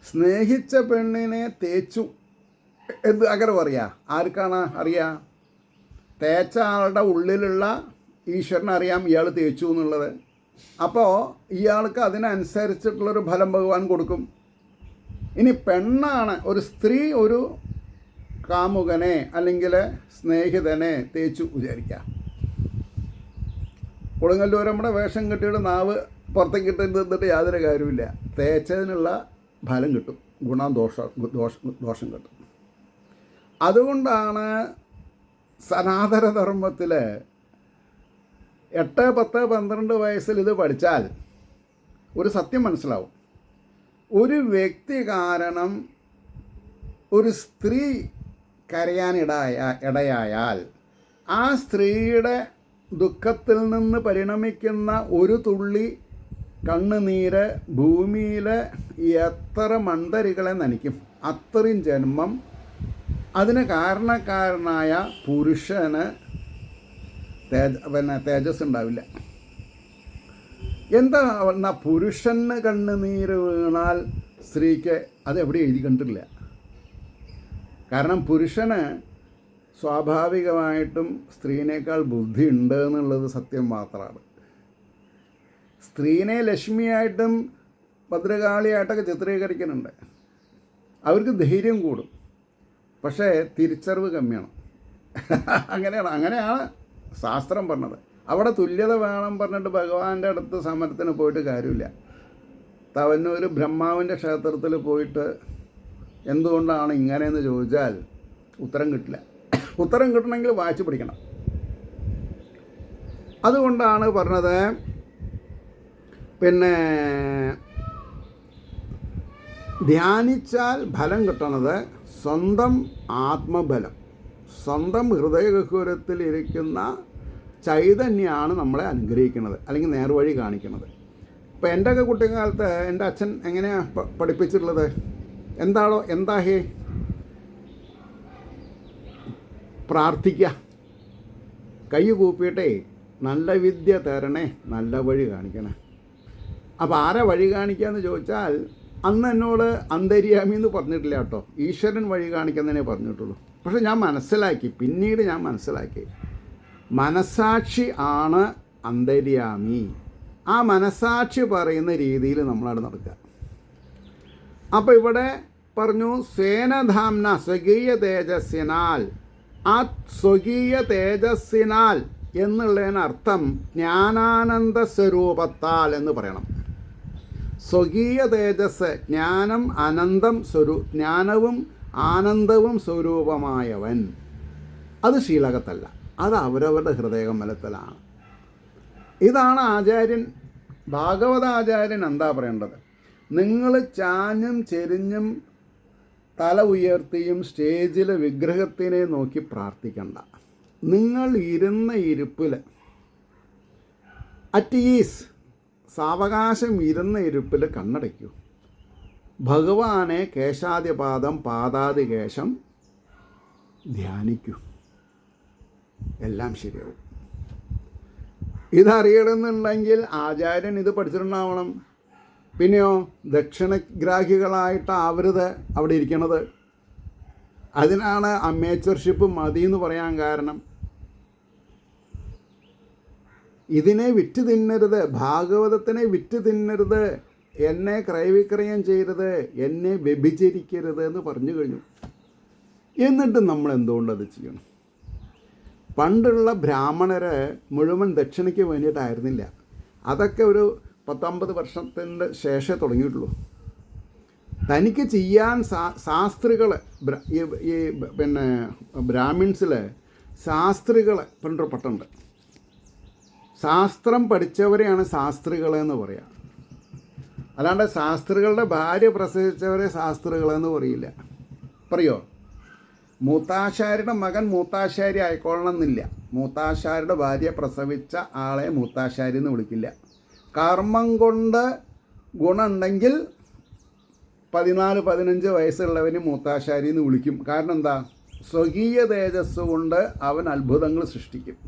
സ്നേഹിച്ച പെണ്ണിനെ തേച്ചു എന്ന് അങ്ങനെ പറയാ. ആർക്കാണ് അറിയാ? തേച്ച ആളുടെ ഉള്ളിലുള്ള ഈശ്വരനെ അറിയാം ഇയാൾ തേച്ചു എന്നുള്ളത്. അപ്പോൾ ഇയാൾക്ക് അതിനനുസരിച്ചിട്ടുള്ളൊരു ഫലം ഭഗവാൻ കൊടുക്കും. ഇനി പെണ്ണാണ്, ഒരു സ്ത്രീ ഒരു കാമുകനെ അല്ലെങ്കിൽ സ്നേഹിതനെ തേച്ചു വിചാരിക്കാം. കൊടുങ്ങല്ലൂർ നമ്മുടെ വേഷം കെട്ടിയിട്ട് നാവ് പുറത്തേക്ക് ഇട്ടിട്ട് യാതൊരു കാര്യമില്ല. തേച്ചതിനുള്ള ഫലം കിട്ടും, ദോഷം കിട്ടും. അതുകൊണ്ടാണ് സനാതനധർമ്മത്തിൽ 8, 10, 12 വയസ്സിൽ ഇത് പഠിച്ചാൽ ഒരു സത്യം മനസ്സിലാവും. ഒരു വ്യക്തി കാരണം ഒരു സ്ത്രീ ഇടയായാൽ ആ സ്ത്രീയുടെ ദുഃഖത്തിൽ നിന്ന് പരിണമിക്കുന്ന ഒരു തുള്ളി കണ്ണുനീര് ഭൂമിയിൽ എത്ര മൺതരികളെ നനയ്ക്കും. അത്രയും ജന്മം അതിന് കാരണക്കാരനായ പുരുഷന് തേജസ് ഉണ്ടാവില്ല. എന്താ എന്നാൽ പുരുഷന് കണ്ണുനീര് വീണാൽ സ്ത്രീക്ക് അതെവിടെ എഴുതി കണ്ടിട്ടില്ല. കാരണം പുരുഷന് സ്വാഭാവികമായിട്ടും സ്ത്രീനേക്കാൾ ബുദ്ധി ഉണ്ട് എന്നുള്ളത് സത്യം മാത്രമാണ്. സ്ത്രീനെ ലക്ഷ്മിയായിട്ടും ഭദ്രകാളിയായിട്ടൊക്കെ ചിത്രീകരിക്കുന്നുണ്ട്. അവർക്ക് ധൈര്യം കൂടും, പക്ഷേ തിരിച്ചറിവ് കമ്മിയാണ്. അങ്ങനെയാണ് ശാസ്ത്രം പറഞ്ഞത്. അവിടെ തുല്യത വേണം പറഞ്ഞിട്ട് ഭഗവാന്റെ അടുത്ത് സമരത്തിന് പോയിട്ട് കാര്യമില്ല. തവന്നൂർ ബ്രഹ്മാവിൻ്റെ ക്ഷേത്രത്തിൽ പോയിട്ട് എന്തുകൊണ്ടാണ് ഇങ്ങനെയെന്ന് ചോദിച്ചാൽ ഉത്തരം കിട്ടില്ല. ഉത്തരം കിട്ടണമെങ്കിൽ വായിച്ച് പഠിക്കണം. അതുകൊണ്ടാണ് പറഞ്ഞത്. പിന്നെ ധ്യാനിച്ചാൽ ഫലം കിട്ടണത് സ്വന്തം ആത്മബലം, സ്വന്തം ഹൃദയഗഹ്വരത്തിൽ ഇരിക്കുന്ന ചൈതന്യമാണ് നമ്മളെ അനുഗ്രഹിക്കുന്നത്, അല്ലെങ്കിൽ നേർവഴി കാണിക്കുന്നത്. ഇപ്പോൾ എൻ്റെയൊക്കെ കുട്ടിക്കാലത്ത് എൻ്റെ അച്ഛൻ എങ്ങനെയാണ് പഠിപ്പിച്ചിട്ടുള്ളത്? എന്താ ഹേ പ്രാർത്ഥിക്കുക, കൈ കൂപ്പിയിട്ടേ നല്ല വിദ്യ തരണേ, നല്ല വഴി കാണിക്കണേ. അപ്പോൾ ആരാ വഴി കാണിക്കുക എന്ന് ചോദിച്ചാൽ അന്ന് എന്നോട് അന്തര്യാമി എന്ന് പറഞ്ഞിട്ടില്ല കേട്ടോ, ഈശ്വരൻ വഴി കാണിക്കുന്നതിനെ പറഞ്ഞിട്ടുള്ളൂ. പക്ഷെ പിന്നീട് ഞാൻ മനസ്സിലാക്കി മനസാക്ഷി ആണ് അന്തര്യാമി. ആ മനസാക്ഷി പറയുന്ന രീതിയിൽ നമ്മളവിടെ നടക്കുക. അപ്പോൾ ഇവിടെ പറഞ്ഞു സ്വേനധാംന സ്വകീയ തേജസ്സിനാൽ. ആ സ്വകീയ തേജസ്സിനാൽ എന്നുള്ളതിനർത്ഥം ജ്ഞാനാനന്ദ സ്വരൂപത്താൽ എന്ന് പറയണം. സ്വകീയ തേജസ്, ജ്ഞാനം അനന്തം ജ്ഞാനവും ആനന്ദവും സ്വരൂപമായവൻ. അത് ശീലകത്തല്ല, അത് അവരവരുടെ ഹൃദയകമലത്തിലാണ്. ഇതാണ് ആചാര്യൻ, ഭാഗവതാചാര്യൻ എന്താ പറയേണ്ടത്? നിങ്ങൾ ചാഞ്ഞും ചെരിഞ്ഞും തല ഉയർത്തിയും സ്റ്റേജിൽ വിഗ്രഹത്തിനെ നോക്കി പ്രാർത്ഥിക്കണ്ട. നിങ്ങൾ ഇരുന്ന ഇരിപ്പിൽ അറ്റ്ഈസ് സാവകാശം ഇരുന്ന ഇരിപ്പിൽ കണ്ണടയ്ക്കൂ. ഭഗവാനെ കേശാദിപാദം പാദാദികേശം ധ്യാനിക്കൂ. എല്ലാം ശരിയാവും. ഇതറിയണമെന്നുണ്ടെങ്കിൽ ആചാര്യൻ ഇത് പഠിച്ചിട്ടുണ്ടാവണം. പിന്നെയോ ദക്ഷിണഗ്രാഹികളായിട്ട് ആവരുത് അവിടെ ഇരിക്കണത്. അതിനാണ് അമേച്ചർഷിപ്പ് മതി എന്ന് പറയാൻ കാരണം. ഇതിനെ വിറ്റ് തിന്നരുത്, ഭാഗവതത്തിനെ വിറ്റ് തിന്നരുത്, എന്നെ ക്രയവിക്രയം ചെയ്യരുത്, എന്നെ വ്യഭിചരിക്കരുത് എന്ന് പറഞ്ഞു കഴിഞ്ഞു. എന്നിട്ട് നമ്മൾ എന്തുകൊണ്ടത് ചെയ്യണം? പണ്ടുള്ള ബ്രാഹ്മണർ മുഴുവൻ ദക്ഷിണയ്ക്ക് വേണ്ടിയിട്ടായിരുന്നില്ല. അതൊക്കെ ഒരു 19 വർഷത്തിൻ്റെ ശേഷമേ തുടങ്ങിയിട്ടുള്ളൂ. തനിക്ക് ചെയ്യാൻ ശാസ്ത്രികൾ, ഈ പിന്നെ ബ്രാഹ്മിൻസിൽ ശാസ്ത്രികൾ പണ്ടുണ്ട്. ശാസ്ത്രം പഠിച്ചവരെയാണ് ശാസ്ത്രികളെന്ന് പറയുക. അല്ലാണ്ട് ശാസ്ത്രികളുടെ ഭാര്യ പ്രസവിച്ചവരെ ശാസ്ത്രികളെന്ന് പറയില്ല. പറയോ? മൂത്താശാരിയുടെ മകൻ മൂത്താശാരി ആയിക്കൊള്ളണം എന്നില്ല. മൂത്താശാരിയുടെ ഭാര്യ പ്രസവിച്ച ആളെ മൂത്താശാരി എന്ന് വിളിക്കില്ല. കർമ്മം കൊണ്ട് ഗുണമുണ്ടെങ്കിൽ 14-15 വയസ്സുള്ളവന് മൂത്താശാരി എന്ന് വിളിക്കും. കാരണം എന്താ? സ്വകീയ തേജസ് കൊണ്ട് അവൻ അത്ഭുതങ്ങൾ സൃഷ്ടിക്കും.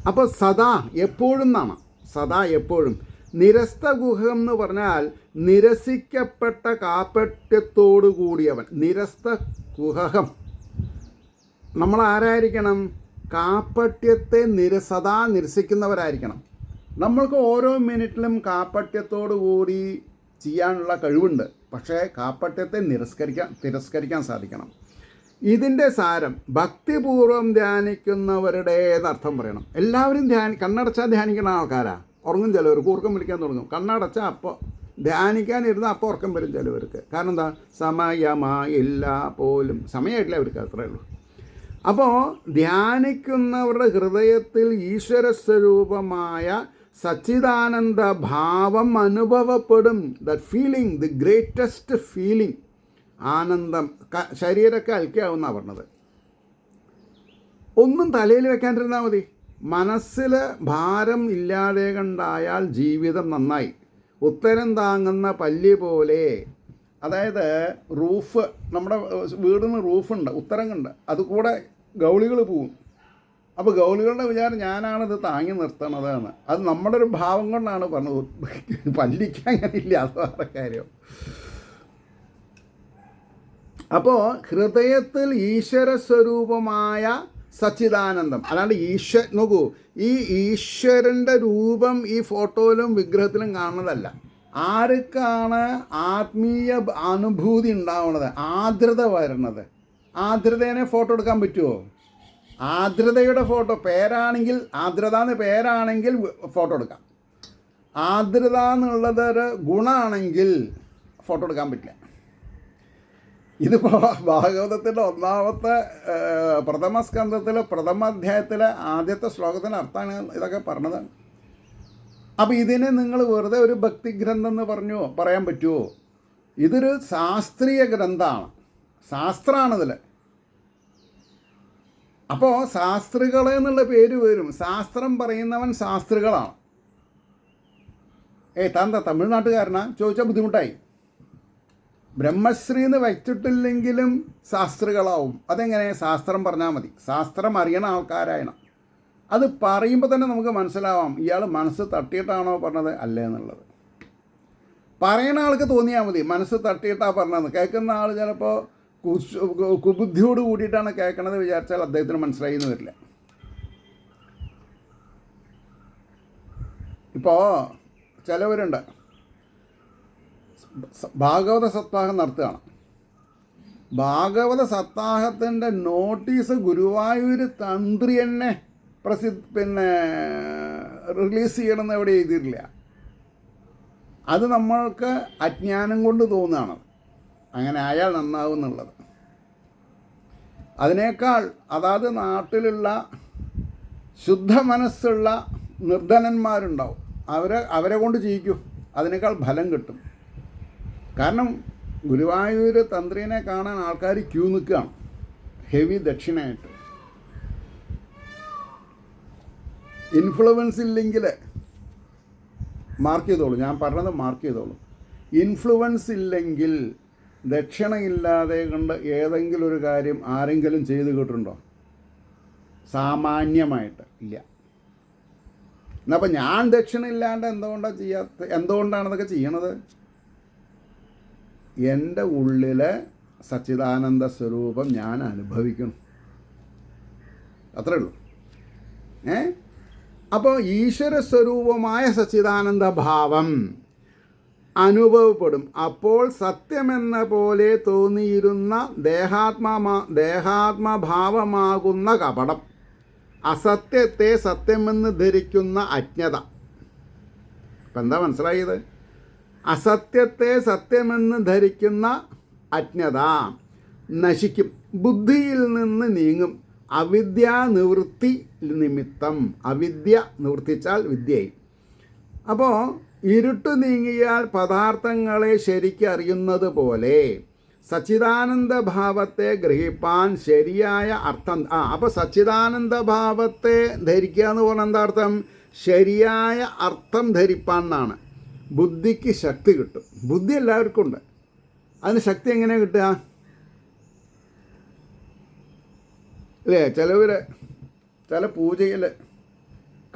അപ്പോൾ സദാ എപ്പോഴും എന്നാണ്, സദാ എപ്പോഴും. നിരസ്തഗുഹം എന്ന് പറഞ്ഞാൽ നിരസിക്കപ്പെട്ട കാപ്പട്യത്തോടു കൂടിയവൻ. നിരസ്ത ഗുഹം. നമ്മൾ ആരായിരിക്കണം? കാപ്പട്യത്തെ സദാ നിരസിക്കുന്നവരായിരിക്കണം. നമ്മൾക്ക് ഓരോ മിനിറ്റിലും കാപ്പട്യത്തോടു കൂടി ചെയ്യാനുള്ള കഴിവുണ്ട്. പക്ഷേ കാപ്പട്യത്തെ തിരസ്കരിക്കാൻ സാധിക്കണം. ഇതിൻ്റെ സാരം ഭക്തിപൂർവ്വം ധ്യാനിക്കുന്നവരുടെ എന്നർത്ഥം പറയണം. എല്ലാവരും കണ്ണടച്ചാൽ ധ്യാനിക്കുന്ന ആൾക്കാരാ. ഉറങ്ങും ചിലവർ, കൂർക്കം വിളിക്കാൻ തുടങ്ങും. കണ്ണടച്ചാൽ അപ്പോൾ ധ്യാനിക്കാനിരുന്ന അപ്പോൾ ഉറക്കം വരും ചിലവർക്ക്. കാരണം എന്താ, സമയമായില്ല പോലും, സമയമായിട്ടില്ല അവർക്ക്, അത്രേ ഉള്ളൂ. അപ്പോൾ ധ്യാനിക്കുന്നവരുടെ ഹൃദയത്തിൽ ഈശ്വര സ്വരൂപമായ സച്ചിദാനന്ദ ഭാവം അനുഭവപ്പെടും. The feeling, the greatest feeling, ആനന്ദം. ശരീരമൊക്കെ അൽക്കാവുന്ന പറഞ്ഞത്. ഒന്നും തലയിൽ വെക്കാണ്ടിരുന്നാൽ മതി. മനസ്സിൽ ഭാരം ഇല്ലാതെ കണ്ടായാൽ ജീവിതം നന്നായി. ഉത്തരം താങ്ങുന്ന പല്ലി പോലെ. അതായത് റൂഫ്, നമ്മുടെ വീടിന് റൂഫുണ്ട്, ഉത്തരങ്ങളുണ്ട്, അത് കൂടെ ഗൗളികൾ പോവും. അപ്പോൾ ഗൗളികളുടെ വിചാരം ഞാനാണിത് താങ്ങി നിർത്തണത് എന്ന്. അത് നമ്മുടെ ഒരു ഭാവം കൊണ്ടാണ് പറഞ്ഞത്. പല്ലിക്ക് അങ്ങനെ ഇല്ല, അത് വേറെ കാര്യം. അപ്പോൾ ഹൃദയത്തിൽ ഈശ്വര സ്വരൂപമായ സച്ചിദാനന്ദം, അല്ലാണ്ട് നോക്കൂ, ഈ ഈശ്വരൻ്റെ രൂപം ഈ ഫോട്ടോയിലും വിഗ്രഹത്തിലും കാണുന്നതല്ല. ആർക്കാണ് ആത്മീയ അനുഭൂതി ഉണ്ടാവുന്നത്, ആർദ്രത വരുന്നത്? ആർദ്രതേനെ ഫോട്ടോ എടുക്കാൻ പറ്റുമോ? ആർദ്രതയുടെ ഫോട്ടോ പേരാണെങ്കിൽ, ആർദ്രത എന്ന് പേരാണെങ്കിൽ ഫോട്ടോ എടുക്കാം. ആർദ്രത എന്നുള്ളതൊരു ഗുണമാണെങ്കിൽ ഫോട്ടോ എടുക്കാൻ പറ്റില്ല. ഇതിപ്പോൾ ഭാഗവതത്തിൻ്റെ ഒന്നാമത്തെ പ്രഥമ സ്കന്ധത്തിലെ പ്രഥമ അധ്യായത്തിലെ ആദ്യത്തെ ശ്ലോകത്തിൻ്റെ അർത്ഥമാണ് ഇതൊക്കെ പറഞ്ഞത്. അപ്പോൾ ഇതിനെ നിങ്ങൾ വെറുതെ ഒരു ഭക്തിഗ്രന്ഥം എന്ന് പറയാൻ പറ്റുമോ? ഇതൊരു ശാസ്ത്രീയ ഗ്രന്ഥമാണ്, ശാസ്ത്രമാണിതിൽ. അപ്പോൾ ശാസ്ത്രികളെ എന്നുള്ള പേര് വരും. ശാസ്ത്രം പറയുന്നവൻ ശാസ്ത്രികളാണ്. താന്താ തമിഴ്നാട്ടുകാരനാ ചോദിച്ചാൽ ബുദ്ധിമുട്ടായി. ബ്രഹ്മശ്രീ എന്ന് വെച്ചിട്ടില്ലെങ്കിലും ശാസ്ത്രികളാവും. അതെങ്ങനെ? ശാസ്ത്രം പറഞ്ഞാൽ മതി. ശാസ്ത്രം അറിയണ ആൾക്കാരായണം. അത് പറയുമ്പോൾ തന്നെ നമുക്ക് മനസ്സിലാവാം ഇയാൾ മനസ്സ് തട്ടിയിട്ടാണോ പറഞ്ഞത് അല്ലേ എന്നുള്ളത്. പറയുന്ന ആൾക്ക് തോന്നിയാൽ മതി മനസ്സ് തട്ടിയിട്ടാണ് പറഞ്ഞത്. കേൾക്കുന്ന ആൾ ചിലപ്പോൾ കുബുദ്ധിയോട് കൂടിയിട്ടാണ് കേൾക്കണത് വിചാരിച്ചാൽ അദ്ദേഹത്തിന് മനസ്സിലായി എന്ന് വരില്ല. ഇപ്പോൾ ചിലവരുണ്ട് ഭാഗവത സപ്താഹം നടത്തുകയാണ്. ഭാഗവത സപ്താഹത്തിൻ്റെ നോട്ടീസ് ഗുരുവായൂർ തന്ത്രി തന്നെ റിലീസ് ചെയ്യണമെന്ന് എവിടെ എഴുതിയിട്ടില്ല. അത് നമ്മൾക്ക് അജ്ഞാനം കൊണ്ട് തോന്നുകയാണ് അങ്ങനെ ആയാൽ നന്നാവും എന്നുള്ളത്. അതിനേക്കാൾ അതാത് നാട്ടിലുള്ള ശുദ്ധ മനസ്സുള്ള നിർധനന്മാരുണ്ടാവും, അവരെ കൊണ്ട് ചെയ്യിക്കും, അതിനേക്കാൾ ഫലം കിട്ടും. കാരണം ഗുരുവായൂർ തന്ത്രിനെ കാണാൻ ആൾക്കാർ ക്യൂ നിൽക്കുകയാണ്, ഹെവി ദക്ഷിണയായിട്ട്. ഇൻഫ്ലുവൻസ് ഇല്ലെങ്കിൽ മാർക്ക് ചെയ്തോളൂ, ഞാൻ പറഞ്ഞത് മാർക്ക് ചെയ്തോളൂ. ഇൻഫ്ലുവൻസ് ഇല്ലെങ്കിൽ, ദക്ഷിണയില്ലാതെ കൊണ്ട് ഏതെങ്കിലും ഒരു കാര്യം ആരെങ്കിലും ചെയ്ത് കിട്ടുന്നുണ്ടോ? സാമാന്യമായിട്ട് ഇല്ല. എന്നപ്പോൾ ഞാൻ ദക്ഷിണ ഇല്ലാണ്ട് എന്തുകൊണ്ടാണതൊക്കെ ചെയ്യണത്? എൻ്റെ ഉള്ളിലെ സച്ചിദാനന്ദ സ്വരൂപം ഞാൻ അനുഭവിക്കണം, അത്രേ ഉള്ളൂ. അപ്പോൾ ഈശ്വര സ്വരൂപമായ സച്ചിദാനന്ദ ഭാവം അനുഭവപ്പെടും. അപ്പോൾ സത്യമെന്ന പോലെ തോന്നിയിരുന്ന ദേഹാത്മഭാവമാകുന്ന കപടം, അസത്യത്തെ സത്യമെന്ന് ധരിക്കുന്ന അജ്ഞത. ഇപ്പം എന്താ മനസ്സിലായത്? അസത്യത്തെ സത്യമെന്ന് ധരിക്കുന്ന അജ്ഞത നശിക്കും, ബുദ്ധിയിൽ നിന്ന് നീങ്ങും. അവിദ്യ നിവൃത്തി നിമിത്തം, അവിദ്യ നിവർത്തിച്ചാൽ വിദ്യയായി. അപ്പോൾ ഇരുട്ട് നീങ്ങിയാൽ പദാർത്ഥങ്ങളെ ശരിക്കറിയുന്നത് പോലെ സച്ചിദാനന്ദ ഭാവത്തെ ഗ്രഹിപ്പാൻ ശരിയായ അർത്ഥം. അപ്പോൾ സച്ചിദാനന്ദ ഭാവത്തെ ധരിക്കുക എന്ന് പറഞ്ഞാൽ എന്താ അർത്ഥം? ശരിയായ അർത്ഥം ധരിപ്പാൻ എന്നാണ്. ബുദ്ധിക്ക് ശക്തി കിട്ടും. ബുദ്ധി എല്ലാവർക്കും ഉണ്ട്, അതിന് ശക്തി എങ്ങനെയാണ് കിട്ടുക? അല്ലേ? ചില പൂജയിൽ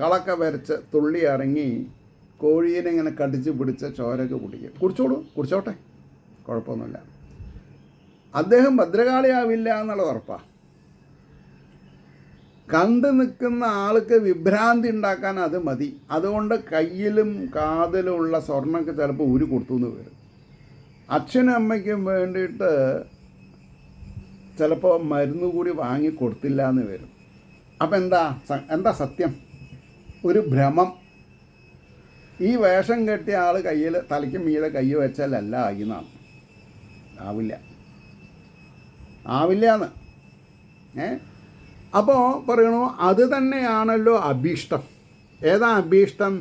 കളക്ക വരച്ച് തുള്ളി ഇറങ്ങി കോഴീനെ ഇങ്ങനെ കടിച്ച് പിടിച്ച് ചോരൊക്കെ കുടിച്ചോട്ടെ, കുഴപ്പമൊന്നുമില്ല. അദ്ദേഹം ഭദ്രകാളിയാവില്ല എന്നുള്ളത് ഉറപ്പാണ്. കണ്ടു നിൽക്കുന്ന ആൾക്ക് വിഭ്രാന്തി ഉണ്ടാക്കാൻ അത് മതി. അതുകൊണ്ട് കയ്യിലും കാതിലും ഉള്ള സ്വർണ്ണമൊക്കെ ചിലപ്പോൾ ഊരി കൊടുത്തു എന്ന് വരും. അച്ഛനും അമ്മയ്ക്കും വേണ്ടിയിട്ട് ചിലപ്പോൾ മരുന്ന് കൂടി വാങ്ങി കൊടുത്തില്ല എന്ന് വരും. അപ്പം എന്താ സത്യം? ഒരു ഭ്രമം. ഈ വേഷം കെട്ടിയ ആൾ കയ്യിൽ തലയ്ക്ക് മീതെ കൈ വെച്ചാലല്ല ആയിന്നാണ്. ആവില്ല എന്ന് അപ്പോൾ പറയണു അത് തന്നെയാണല്ലോ അഭീഷ്ടം. ഏതാ അഭീഷ്ടം?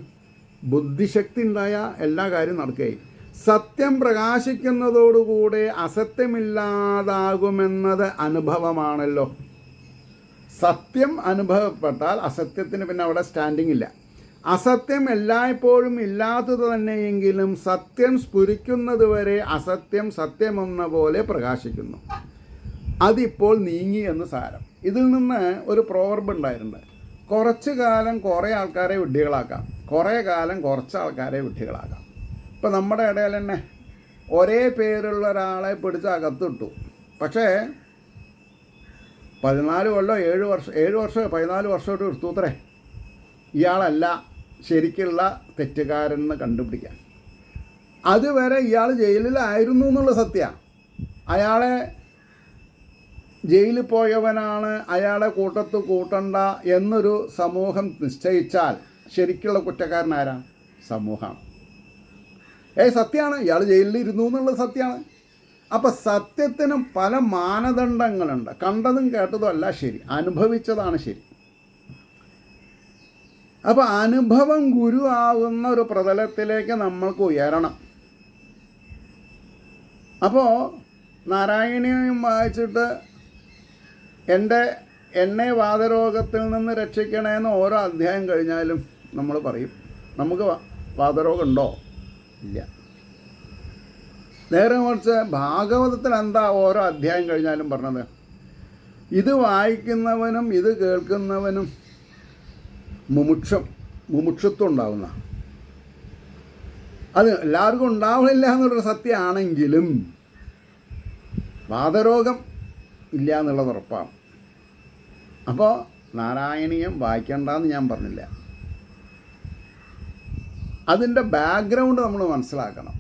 ബുദ്ധിശക്തി ഉണ്ടായ എല്ലാ കാര്യം നടക്കുകയും സത്യം പ്രകാശിക്കുന്നതോടുകൂടെ അസത്യമില്ലാതാകുമെന്നത് അനുഭവമാണല്ലോ. സത്യം അനുഭവപ്പെട്ടാൽ അസത്യത്തിന് പിന്നെ അവിടെ സ്റ്റാൻഡിങ് ഇല്ല. അസത്യം എല്ലായ്പ്പോഴും ഇല്ലാത്തത് തന്നെയെങ്കിലും സത്യം സ്ഫുരിക്കുന്നത് വരെ അസത്യം സത്യമെന്ന പോലെ പ്രകാശിക്കുന്നു. അതിപ്പോൾ നീങ്ങി എന്ന് സാരം. ഇതിൽ നിന്ന് ഒരു പ്രോവർബ് ഉണ്ടായിട്ടുണ്ട്. കുറച്ച് കാലം കുറേ ആൾക്കാരെ വിഡ്ഢികളാക്കാം, കുറേ കാലം കുറച്ച് ആൾക്കാരെ വിഡ്ഢികളാക്കാം. ഇപ്പം നമ്മുടെ ഇടയിൽ തന്നെ ഒരേ പേരുള്ള ഒരാളെ പിടിച്ച് അകത്തിട്ടു. പക്ഷേ 14 കൊല്ലം 7 വർഷം 14 വർഷമായിട്ട് എടുത്തൂത്രേ ഇയാളല്ല ശരിക്കുള്ള തെറ്റുകാരനെന്ന് കണ്ടുപിടിക്കാൻ. അതുവരെ ഇയാൾ ജയിലിലായിരുന്നു എന്നുള്ള സത്യമാണ്. അയാളെ ജയിലിൽ പോയവനാണ്, അയാളെ കൂട്ടത്ത് കൂട്ടണ്ട എന്നൊരു സമൂഹം നിശ്ചയിച്ചാൽ ശരിക്കുള്ള കുറ്റക്കാരനാരാ? സമൂഹമാണ്. സത്യമാണ്, ഇയാൾ ജയിലിൽ ഇരുന്നു എന്നുള്ളത് സത്യമാണ്. അപ്പം സത്യത്തിനും പല മാനദണ്ഡങ്ങളുണ്ട്. കണ്ടതും കേട്ടതും അല്ല ശരി, അനുഭവിച്ചതാണ് ശരി. അപ്പോൾ അനുഭവം ഗുരു ആകുന്ന ഒരു പ്രതലത്തിലേക്ക് നമ്മൾക്ക് ഉയരണം. അപ്പോൾ നാരായണീയം വായിച്ചിട്ട് എന്നെ വാതരോഗത്തിൽ നിന്ന് രക്ഷിക്കണമെന്ന് ഓരോ അധ്യായം കഴിഞ്ഞാലും നമ്മൾ പറയും നമുക്ക് വാതരോഗം ഉണ്ടോ? ഇല്ല. നേരെ മറിച്ച് ഭാഗവതത്തിൽ എന്താ ഓരോ അധ്യായം കഴിഞ്ഞാലും പറഞ്ഞത്? ഇത് വായിക്കുന്നവനും ഇത് കേൾക്കുന്നവനും മുമുക്ഷത്വം ഉണ്ടാവുന്ന, അത് എല്ലാവർക്കും ഉണ്ടാവില്ല എന്നുള്ളൊരു സത്യമാണെങ്കിലും വാതരോഗം ഇല്ല എന്നുള്ളത് ഉറപ്പാണ്. അപ്പോൾ നാരായണീയം വായിക്കണ്ടെന്ന് ഞാൻ പറഞ്ഞില്ല. അതിൻ്റെ ബാക്ക്ഗ്രൗണ്ട് നമ്മൾ മനസ്സിലാക്കണം.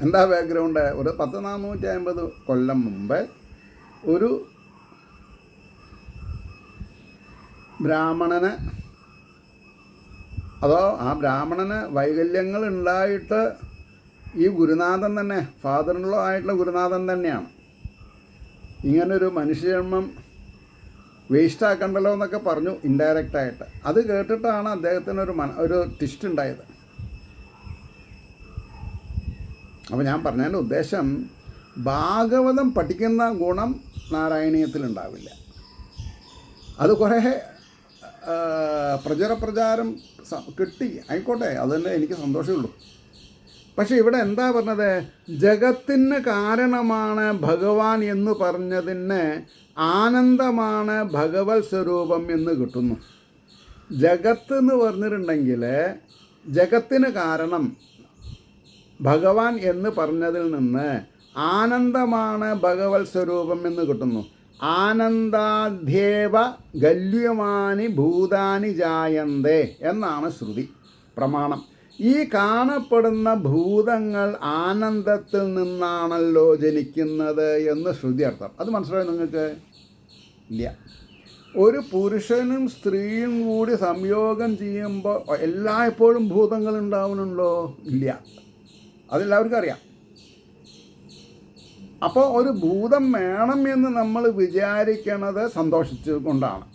എന്താ ബാക്ക്ഗ്രൗണ്ട്? ഒരു 1450 കൊല്ലം മുമ്പ് ഒരു ബ്രാഹ്മണന്, അതോ ആ ബ്രാഹ്മണന് വൈകല്യങ്ങൾ ഉണ്ടായിട്ട് ഈ ഗുരുനാഥൻ തന്നെ, ഫാദറിനുള്ള ആയിട്ടുള്ള ഗുരുനാഥൻ തന്നെയാണ് ഇങ്ങനൊരു മനുഷ്യജന്മം വേസ്റ്റാക്കണ്ടല്ലോ എന്നൊക്കെ പറഞ്ഞു ഇൻഡയറക്റ്റായിട്ട്. അത് കേട്ടിട്ടാണ് അദ്ദേഹത്തിന് ഒരു ട്വിസ്റ്റ് ഉണ്ടായത്. അപ്പോൾ ഞാൻ പറഞ്ഞതിൻ്റെ ഉദ്ദേശം, ഭാഗവതം പഠിക്കുന്ന ഗുണം നാരായണീയത്തിലുണ്ടാവില്ല. അത് കുറേ പ്രചാരം കിട്ടി, ആയിക്കോട്ടെ, അതുതന്നെ എനിക്ക് സന്തോഷമുള്ളൂ. പക്ഷെ ഇവിടെ എന്താ പറഞ്ഞത്? ജഗത്തിന് കാരണമാണ് ഭഗവാൻ എന്ന് പറഞ്ഞതിന് ആനന്ദമാണ് ഭഗവത് സ്വരൂപം എന്ന് കിട്ടുന്നു. ജഗത്ത് എന്ന് പറഞ്ഞിട്ടുണ്ടെങ്കിൽ ജഗത്തിന് കാരണം ഭഗവാൻ എന്ന് പറഞ്ഞതിൽ നിന്ന് ആനന്ദമാണ് ഭഗവത് സ്വരൂപം എന്ന് കിട്ടുന്നു. ആനന്ദാധ്യേവ ഗല്യമാനി ഭൂതാനി ജായന്തേ എന്നാണ് ശ്രുതി പ്രമാണം. ഈ കാണപ്പെടുന്ന ഭൂതങ്ങൾ ആനന്ദത്തിൽ നിന്നാണല്ലോ ജനിക്കുന്നത് എന്ന് ശ്രുതി അർത്ഥം. അത് മനസ്സിലായോ നിങ്ങൾക്ക്? ഇല്ല. ഒരു പുരുഷനും സ്ത്രീയും കൂടി സംയോഗം ചെയ്യുമ്പോൾ എല്ലായ്പ്പോഴും ഭൂതങ്ങൾ ഉണ്ടാവുന്നുണ്ടോ? ഇല്ല. അതെല്ലാവർക്കും അറിയാം. അപ്പോൾ ഒരു ഭൂതം വേണം എന്ന് നമ്മൾ വിചാരിക്കണത് സന്തോഷിച്ചുകൊണ്ടാണ്.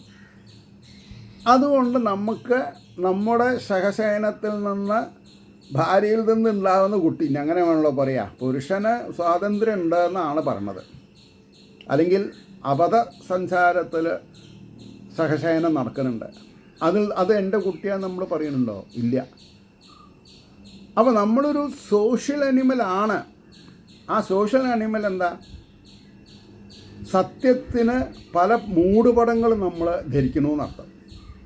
അതുകൊണ്ട് നമുക്ക് നമ്മുടെ സഹശയനത്തിൽ നിന്ന്, ഭാര്യയിൽ നിന്നുണ്ടാകുന്ന കുട്ടി, അങ്ങനെ വേണമല്ലോ പറയാം, പുരുഷന് സ്വാതന്ത്ര്യം ഉണ്ടെന്നാണ് പറഞ്ഞത്. അല്ലെങ്കിൽ അബദ്ധ സഞ്ചാരത്തിൽ സഹശയനം നടക്കുന്നുണ്ട്, അത് എൻ്റെ കുട്ടിയാന്ന് നമ്മൾ പറയുന്നുണ്ടോ? ഇല്ല. അപ്പോൾ നമ്മളൊരു സോഷ്യൽ അനിമലാണ്. ആ സോഷ്യൽ അനിമൽ എന്താ? സത്യത്തിന് പല മൂടുപടങ്ങൾ നമ്മൾ ധരിക്കണമെന്നർത്ഥം.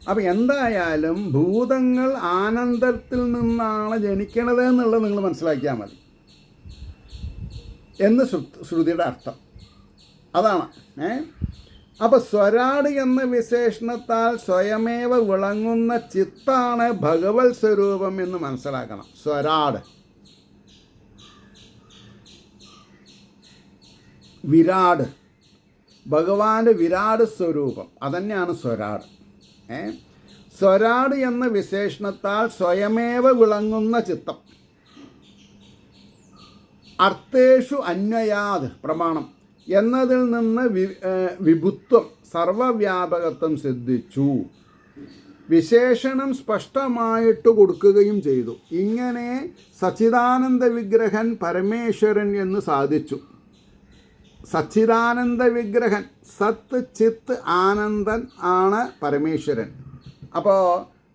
അപ്പോൾ എന്തായാലും ഭൂതങ്ങൾ ആനന്ദത്തിൽ നിന്നാണ് ജനിക്കണത് എന്നുള്ളത് നിങ്ങൾ മനസ്സിലാക്കിയാൽ മതി എന്ന് ശ്രുതിയുടെ അർത്ഥം അതാണ്. അപ്പോൾ സ്വരാട് എന്ന വിശേഷണത്താൽ സ്വയമേവ വിളങ്ങുന്ന ചിത്താണ് ഭഗവത് സ്വരൂപം എന്ന് മനസ്സിലാക്കണം. സ്വരാട്, വിരാട്, ഭഗവാന്റെ വിരാട് സ്വരൂപം, അതന്നെയാണ് സ്വരാട്. സ്വരാട് എന്ന വിശേഷണത്താൽ സ്വയമേവ വിളങ്ങുന്ന ചിത്തം. അർത്ഥേഷു അന്വയാത് പ്രമാണം എന്നതിൽ നിന്ന് വിഭുത്വം സർവവ്യാപകത്വം സിദ്ധിച്ചു. വിശേഷണം സ്പഷ്ടമായിട്ട് കൊടുക്കുകയും ചെയ്തു. ഇങ്ങനെ സച്ചിദാനന്ദ വിഗ്രഹൻ പരമേശ്വരൻ എന്ന് സാധിച്ചു. സച്ചിദാനന്ദ വിഗ്രഹൻ, സത്ത് ചിത്ത് ആനന്ദൻ ആണ് പരമേശ്വരൻ. അപ്പോൾ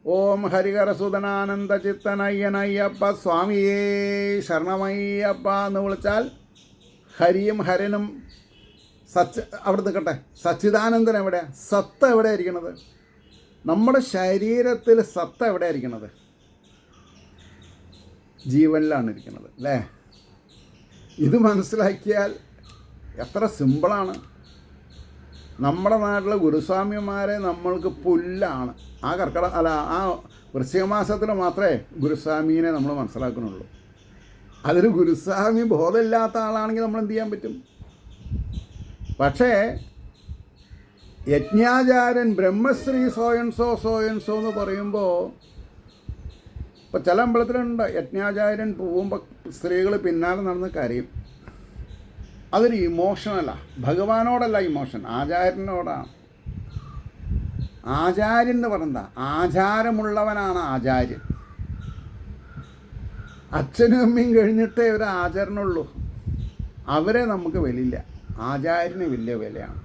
ഓം ഹരിഹരസുതനാനന്ദ ചിത്തനയ്യനയ്യപ്പ സ്വാമിയേ ശരണമയ്യപ്പ എന്ന് വിളിച്ചാൽ ഹരിയും ഹരനും അവിടെ നിൽക്കട്ടെ. സച്ചിദാനന്ദൻ എവിടെ? സത്ത് എവിടെ ഇരിക്കണത്? നമ്മുടെ ശരീരത്തിൽ സത്ത് എവിടെ ഇരിക്കണത്? ജീവനിലാണ് ഇരിക്കുന്നത് അല്ലേ? ഇത് മനസ്സിലാക്കിയാൽ എത്ര സിമ്പിളാണ്. നമ്മുടെ നാട്ടിലെ ഗുരുസ്വാമിമാരെ നമ്മൾക്ക് പുല്ലാണ്. ആ ആ വൃശ്ചിക മാസത്തിൽ മാത്രമേ ഗുരുസ്വാമീനെ നമ്മൾ മനസ്സിലാക്കുന്നുള്ളൂ. അതിന് ഗുരുസ്വാമി ബോധമില്ലാത്ത ആളാണെങ്കിൽ നമ്മൾ എന്ത് ചെയ്യാൻ പറ്റും? പക്ഷേ യജ്ഞാചാര്യൻ ബ്രഹ്മശ്രീ സോയൻസോ സോയൻസോ എന്ന് പറയുമ്പോൾ, ഇപ്പോൾ ചില അമ്പലത്തിലുണ്ട് യജ്ഞാചാര്യൻ പോകുമ്പോൾ സ്ത്രീകൾ പിന്നാലെ നടന്ന് കരയും. അതൊരു ഇമോഷനല്ല, ഭഗവാനോടല്ല ഇമോഷൻ, ആചാര്യനോടാണ്. ആചാര്യൻ എന്ന് പറഞ്ഞാ ആചാരമുള്ളവനാണ് ആചാര്യൻ. അച്ഛനും അമ്മയും കഴിഞ്ഞിട്ടേ ഒരു ആചാരനുള്ളൂ. അവരെ നമുക്ക് വിലയില്ല. ആചാര്യന് വലിയ വിലയാണ്.